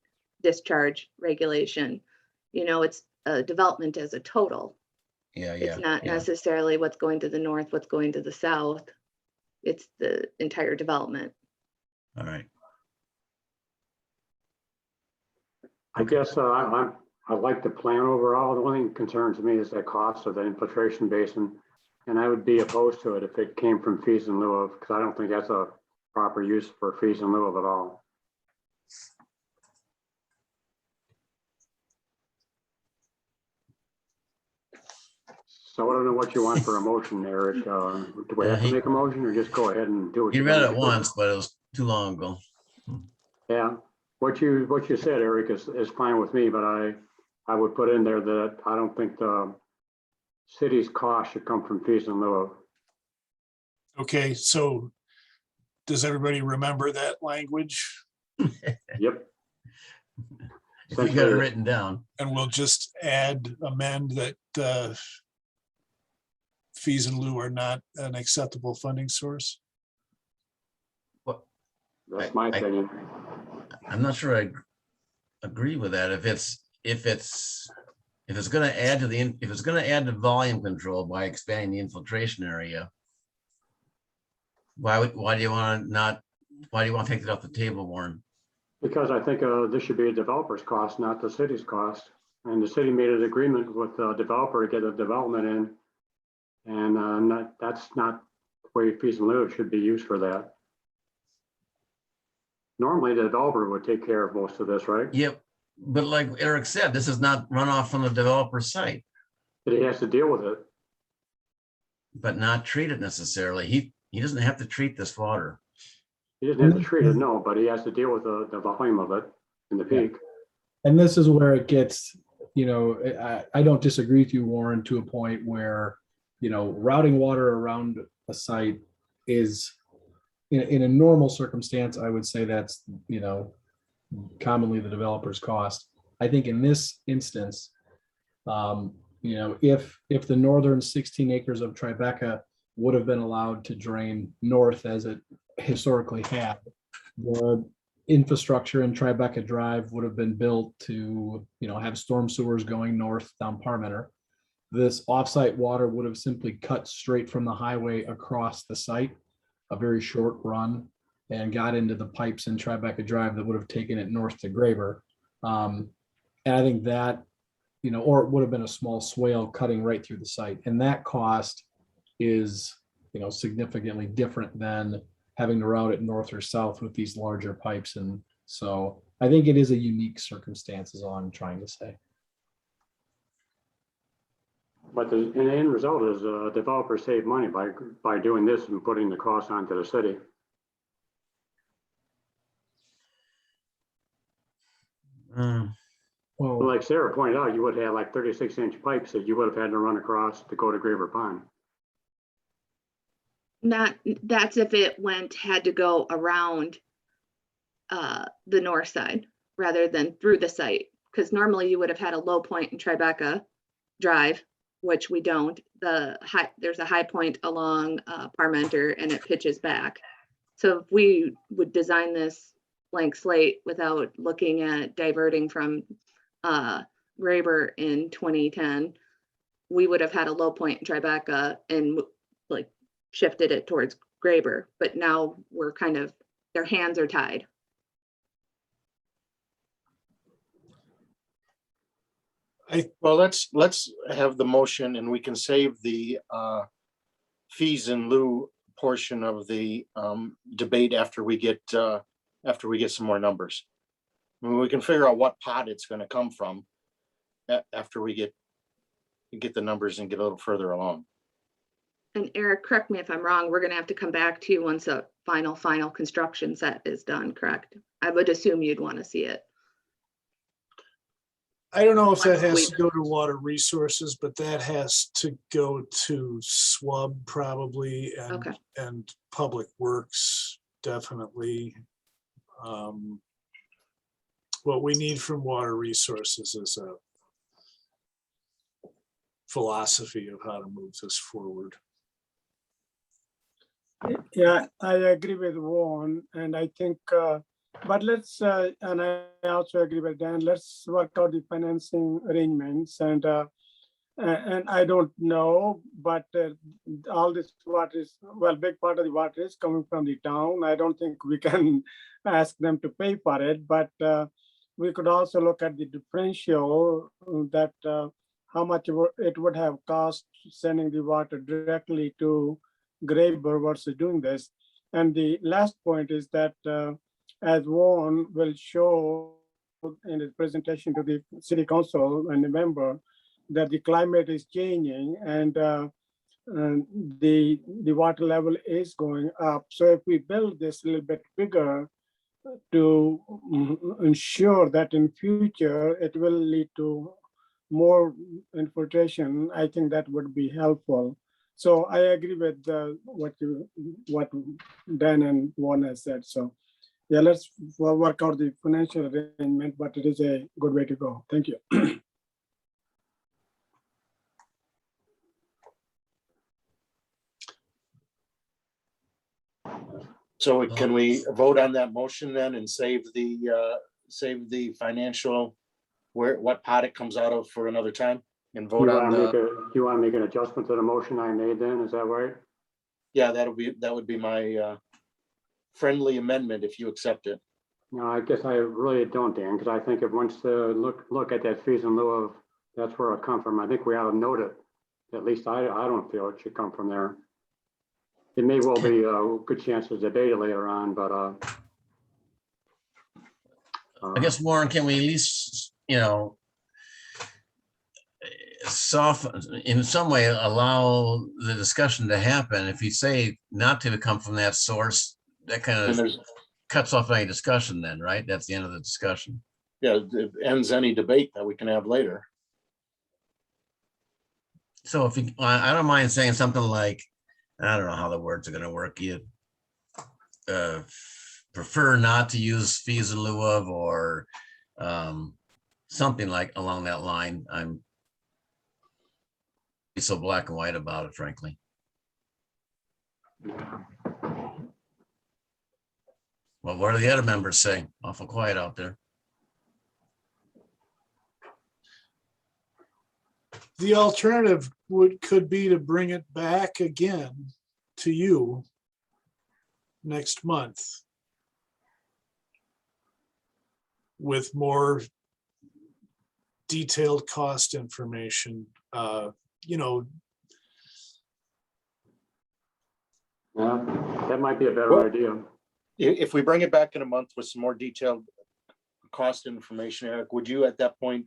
discharge regulation. It's a development as a total. Yeah. It's not yeah. necessarily what's going to the north, what's going to the south. It's the entire development. All right. I guess I like the plan overall. The only thing that concerns me is the cost of the infiltration basin. And I would be opposed to it if it came from fees in lieu of, because I don't think that's a proper use for fees in lieu of at all. So I don't know what you want for a motion, Eric. Do we have to make a motion or just go ahead and do it? You read it once, but it was too long ago. Yeah, what you said, Eric, is fine with me, but I would put in there that I don't think the city's cost should come from fees in lieu of. okay, so does everybody remember that language? Yep. If you got it written down. And we'll just amend that fees in lieu are not an acceptable funding source. That's my opinion. I'm not sure I agree with that. If it's going to add to volume control by expanding the infiltration area, why do you want to take it off the table, Warren? Because I think this should be a developer's cost, not the city's cost. And the city made an agreement with the developer to get a development in. And that's not the way fees in lieu should be used for that. Normally, the developer would take care of most of this, right? Yep. But like Eric said, this is not runoff from the developer's site. But he has to deal with it. But not treat it necessarily. He doesn't have to treat this water. He doesn't have to treat it, no, but he has to deal with the volume of it in the peak. And this is where it gets, I don't disagree with you, Warren, to a point where, routing water around a site is, in a normal circumstance, I would say that's, commonly the developer's cost. I think in this instance, if the northern 16 acres of Tribeca would have been allowed to drain north as it historically had, the infrastructure in Tribeca Drive would have been built to, have storm sewers going north down Parmenter. This offsite water would have simply cut straight from the highway across the site, a very short run, and got into the pipes in Tribeca Drive that would have taken it north to Graber. And I think that, or it would have been a small swale cutting right through the site. And that cost is, significantly different than having to route it north or south with these larger pipes. And so I think it is a unique circumstance is all I'm trying to say. But the end result is developers save money by doing this and putting the cost onto the city. Well, like Sarah pointed out, you would have like 36-inch pipes that you would have had to run across to go to Graver Pond. That's if it had to go around the north side rather than through the site. Because normally you would have had a low point in Tribeca Drive, which we don't. There's a high point along Parmenter and it pitches back. So if we would design this blank slate without looking at diverting from Graber in 2010, we would have had a low point in Tribeca and like shifted it towards Graber. But now we're their hands are tied. Well, let's have the motion and we can save the fees in lieu portion of the debate after we get some more numbers. I mean, we can figure out what pot it's going to come from after we get the numbers and get a little further along. And Eric, correct me if I'm wrong, we're going to have to come back to you once a final construction set is done, correct? I would assume you'd want to see it. I don't know if that has to go to water resources, but that has to go to SWUB probably and public works, definitely. What we need from water resources is a philosophy of how to move this forward. Yeah, I agree with Warren, and I think, but let's, and I also agree with Dan, let's work out the financing arrangements. And I don't know, but all this water is, big part of the water is coming from the town. I don't think we can ask them to pay for it, but we could also look at the differential that how much it would have cost sending the water directly to Graber versus doing this. And the last point is that as Warren will show in his presentation to the city council in November, that the climate is changing and the water level is going up. So if we build this a little bit bigger to ensure that in future it will lead to more infiltration, I think that would be helpful. So I agree with what Dan and Warren has said. So yeah, let's work out the financial arrangement, but it is a good way to go. Thank you. So can we vote on that motion then and save the financial, what pot it comes out of for another time and vote on You want to make an adjustment to the motion I made then, is that right? yeah, that would be my friendly amendment if you accept it. No, I guess I really don't, Dan, because I think it wants to look at that fees in lieu of, that's where it'll come from. I think we ought to note it. At least I don't feel it should come from there. It may well be a good chance to debate it later on, but I guess, Warren, can we at least, soften, in some way, allow the discussion to happen? If you say not to come from that source, that kind And of there's, cuts off any discussion then, right? That's the end of the discussion. yeah, it ends any debate that we can have later. So if you, I don't mind saying something like, I don't know how the words are going to work. You prefer not to use fees in lieu of, or something like along that line. I'm so black and white about it, frankly. Well, what do the other members say? Awful quiet out there. The alternative could be to bring it back again to you next month with more detailed cost information. yeah, that might be a better Well, idea. If we bring it back in a month with some more detailed cost information, Eric, would you at that point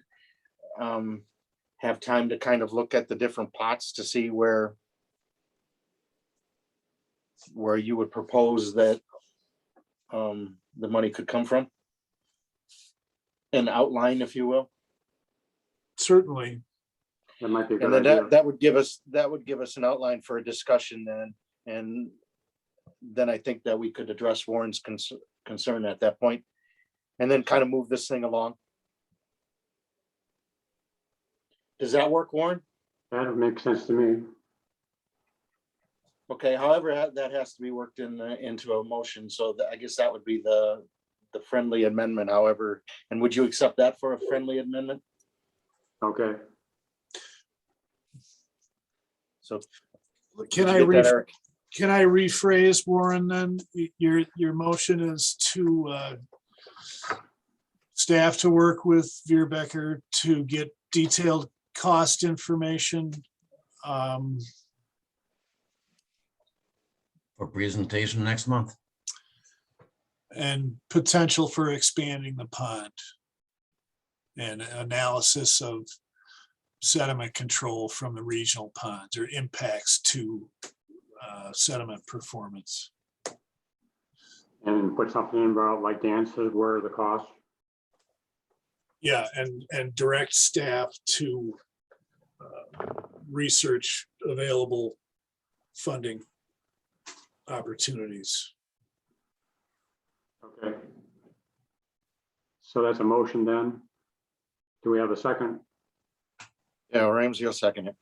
have time to kind of look at the different pots to see where you would propose that the money could come from? An outline, if you will. Certainly. That might be a And good then idea. that would give us an outline for a discussion then. And then I think that we could address Warren's concern at that point, and then kind of move this thing along. Does that work, Warren? That makes sense to me. Okay, however, that has to be worked into a motion, so I guess that would be the friendly amendment, however. And would you accept that for a friendly amendment? Okay. So Can did I you get that, Eric? Can I rephrase, Warren, then? Your motion is to staff to work with Veerbecker to get detailed cost information. For presentation next month. And potential for expanding the pond. And analysis of sediment control from the regional ponds or impacts to sediment performance. And put something in about, like Dan said, where are the costs? Yeah, and direct staff to research available funding opportunities. Okay. So that's a motion then. Do we have a second? Yeah, Ramsey will second it.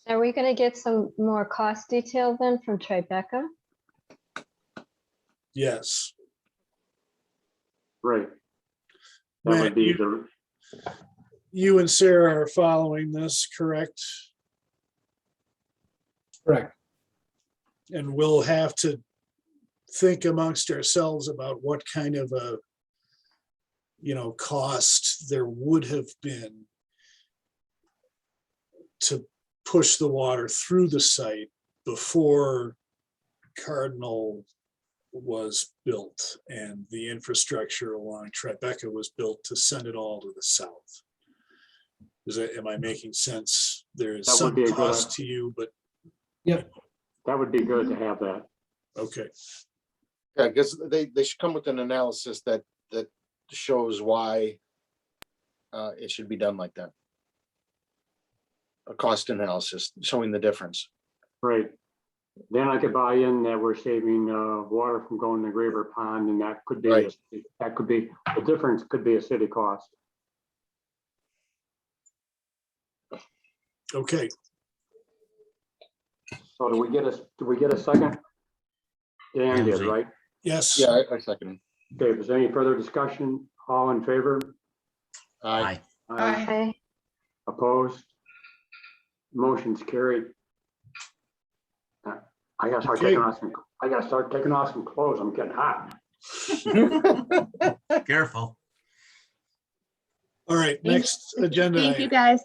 Are we going to get some more cost detail then from Tribeca? Yes. Right. That Matt, would be the, you and Sarah are following this, correct? Correct. And we'll have to think amongst ourselves about what kind of a, cost there would have been to push the water through the site before Cardinal was built and the infrastructure along Tribeca was built to send it all to the south. Am I making sense? There's That would some be a good- cost to you, but Yep. that would be good to have that. okay. Yeah, because they should come with an analysis that shows why it should be done like that. A cost analysis showing the difference. Right. then I could buy in that we're saving water from going to Graver Pond, and that could be, Right. the difference could be a city cost. Okay, So do we get a second? Dan did, Ramsey. right? yes. Yeah, I second. Okay, if there's any further discussion, all in favor? Aye. Aye. Okay. Opposed? Motion's carried. I gotta start taking off some clothes. I'm getting hot. Careful. All right, next agenda. Thank you, item. guys.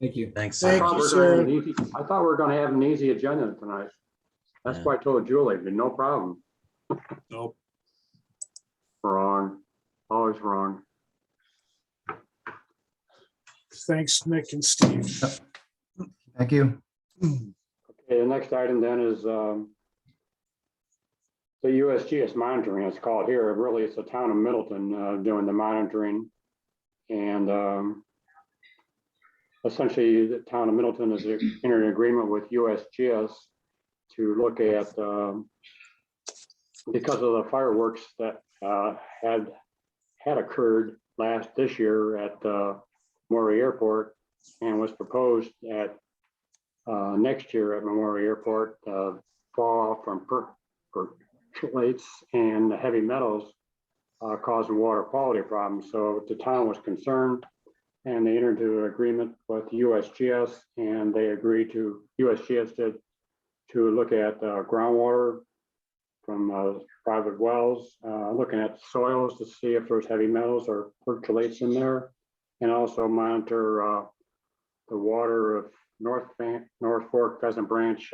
Thank you. Thanks. Thank I Sarah. thought you, we were gonna have an easy- I thought we were gonna have an easy agenda tonight. That's Yeah. why I told Julie, but no problem. Nope. Wrong, always wrong. Thanks, Nick and Steve. Thank you. Okay, the next item then is the USGS monitoring, it's called here. Really, it's the town of Middleton doing the monitoring. And essentially, the town of Middleton is in an agreement with USGS to look at, because of the fireworks that had occurred this year at Maury Airport and was proposed at next year at Memorial Airport, fall off from perchlorates and the heavy metals causing water quality problems. So the town was concerned, and they entered into an agreement with USGS, and they agreed to, USGS did, to look at groundwater from private wells, looking at soils to see if there's heavy metals or perchlorates in there, and also monitor the water of North Fork, Pheasant Branch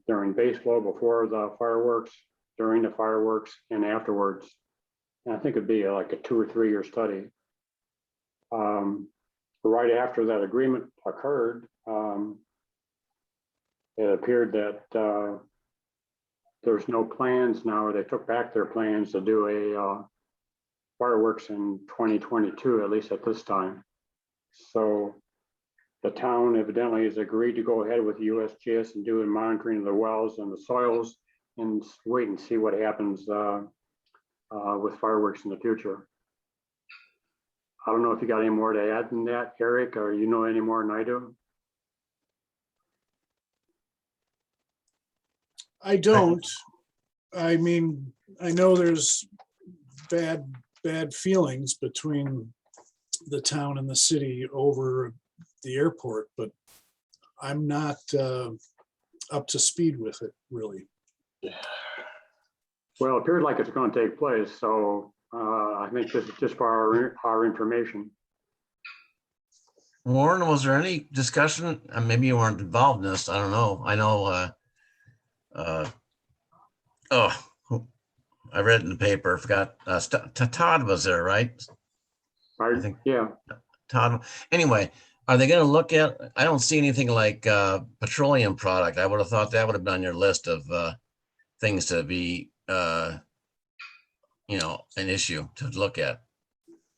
during base flow, before the fireworks, during the fireworks, and afterwards. And I think it'd be like a 2 or 3 year study. Right after that agreement occurred, it appeared that there's no plans now, or they took back their plans to do a fireworks in 2022, at least at this time. So the town evidently has agreed to go ahead with USGS and do a monitoring of the wells and the soils, and wait and see what happens with fireworks in the future. I don't know if you got any more to add than that, Eric, or you know any more than I do. I don't. I mean, I know there's bad feelings between the town and the city over the airport, but I'm not up to speed with it, really. Well, it appears like it's going to take place, so I think this is just for our information. Warren, was there any discussion? Maybe you weren't involved in this. I don't know. I know. I read it in the paper. I forgot. Todd was there, right? I think. Yeah. Todd. Anyway, are they going to look at? I don't see anything like petroleum product. I would have thought that would have been on your list of things to be, an issue to look at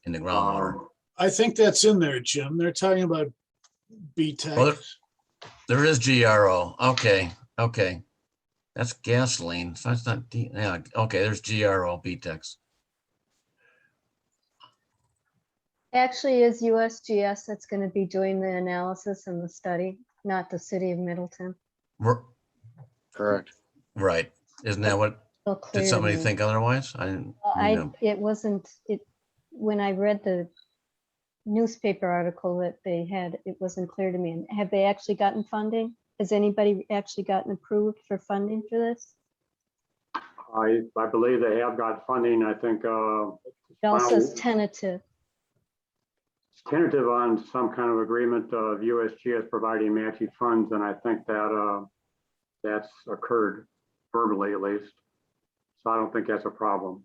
in the groundwater. I think that's in there, Jim. They're talking about BTEC. Well, there is GRO. Okay. That's gasoline. So that's not, yeah. Okay, there's GRO, BTEX. Actually, is USGS that's going to be doing the analysis and the study, not the city of Middleton. Correct. Right. Isn't that what, Still clear did to somebody me. think otherwise? I didn't. It wasn't, when I read the newspaper article that they had, it wasn't clear to me. And have they actually gotten funding? Has anybody actually gotten approved for funding for this? I believe they have got funding. I think It all says tentative. it's tentative on some kind of agreement of USGS providing matching funds, and I think that that's occurred verbally at least. So I don't think that's a problem.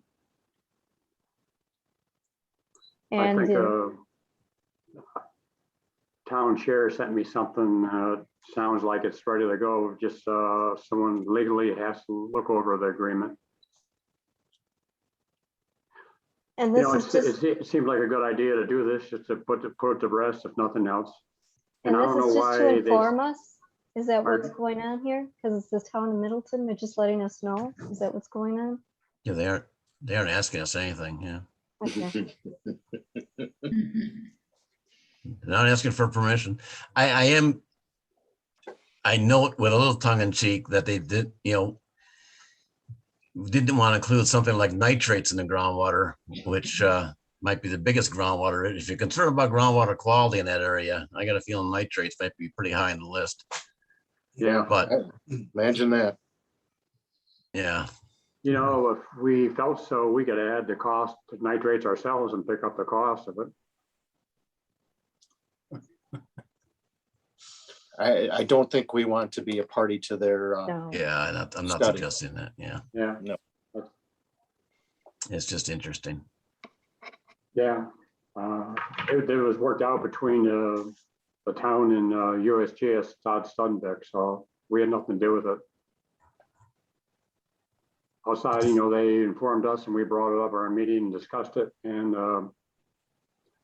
And I think town chair sent me something, sounds like it's ready to go. Just someone legally has to look over the agreement. and You this know, is just, it seems like a good idea to do this, just to put it to rest, if nothing else. and I this don't know is just to why inform us. Is that what's Pardon? going on here? Because it's the town of Middleton, they're just letting us know? Is that what's going on? Yeah, they aren't asking us anything, yeah. Okay. Mhm. They're not asking for permission. I note with a little tongue in cheek that they did, didn't want to include something like nitrates in the groundwater, which might be the biggest groundwater. If you're concerned about groundwater quality in that area, I got a feeling nitrates might be pretty high on the list. Yeah, But imagine that. yeah, If we felt so, we could add the cost of nitrates ourselves and pick up the cost of it. I don't think we want to be a party to their, No. yeah, I'm not Study. suggesting that. Yeah, Yeah, it's just interesting. yeah. It was worked out between the town and USGS Todd Studdenbeck, so we had nothing to do with it. Outside, they informed us and we brought it up at our meeting and discussed it. And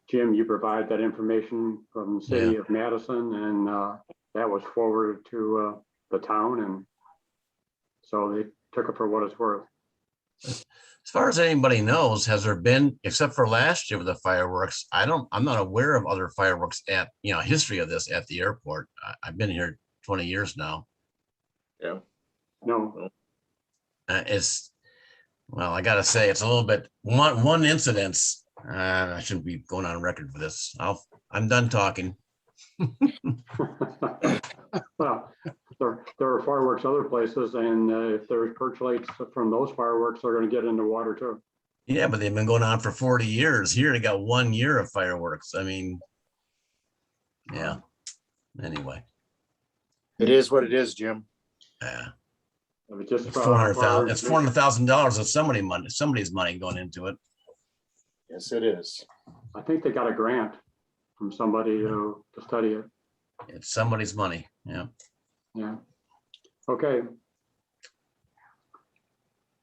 Jim, you provide that information from the city of Madison, and that was forwarded to the town, and so they took it for what it's worth. As far as anybody knows, has there been, except for last year with the fireworks, I'm not aware of other fireworks at, history of this at the airport. I've been here 20 years now. Yeah. No, Well, I gotta say, it's a little bit, one incidence. I shouldn't be going on record for this. I'm done talking. well, there are fireworks other places, and if there's percolates from those fireworks, they're going to get into water too. Yeah, but they've been going on for 40 years. Here they got 1 year of fireworks. I mean, yeah. Anyway, It is what it is, Jim. yeah. Just It's $400,000. It's $400,000 of somebody's money going into it. Yes, it is. I think they got a grant from somebody to study it. It's somebody's money. Yeah. Yeah. Okay.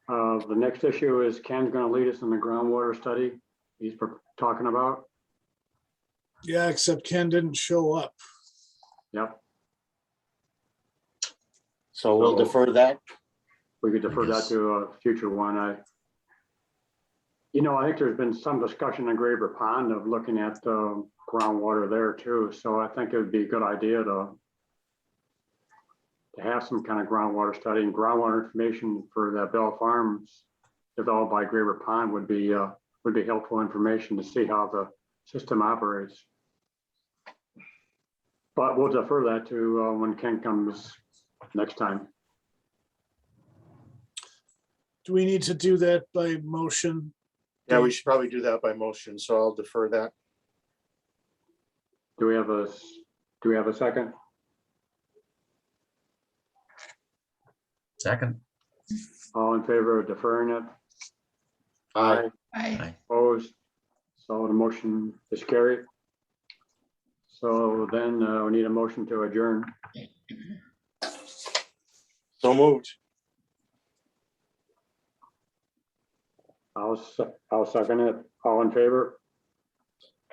The next issue is Ken's going to lead us in the groundwater study he's talking about. Yeah, except Ken didn't show up. Yep. So we'll defer that. We could defer that guess. to a future one. I think there's been some discussion in Graber Pond of looking at groundwater there too. So I think it would be a good idea to have some kind of groundwater study, and groundwater information for that Bell Farms developed by Graber Pond would be helpful information to see how the system operates. But we'll defer that to when Ken comes next time. Do we need to do that by motion? Yeah, we should probably do that by motion, so I'll defer that. Do we have a second? Second. All in favor of deferring it? Aye. Aye. Opposed? So the motion is carried. So then we need a motion to adjourn. So moved. I'll second it. All in favor?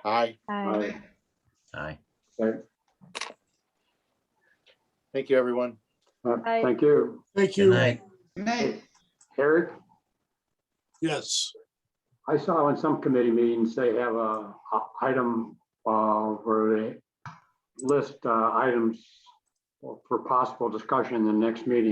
Aye. Aye. Aye. Okay. Thank you, everyone. Aye. Thank you. Thank Good you. night. Good night. Eric, Yes. I saw in some committee meetings, they have a item where they list items for possible discussion in the next meeting.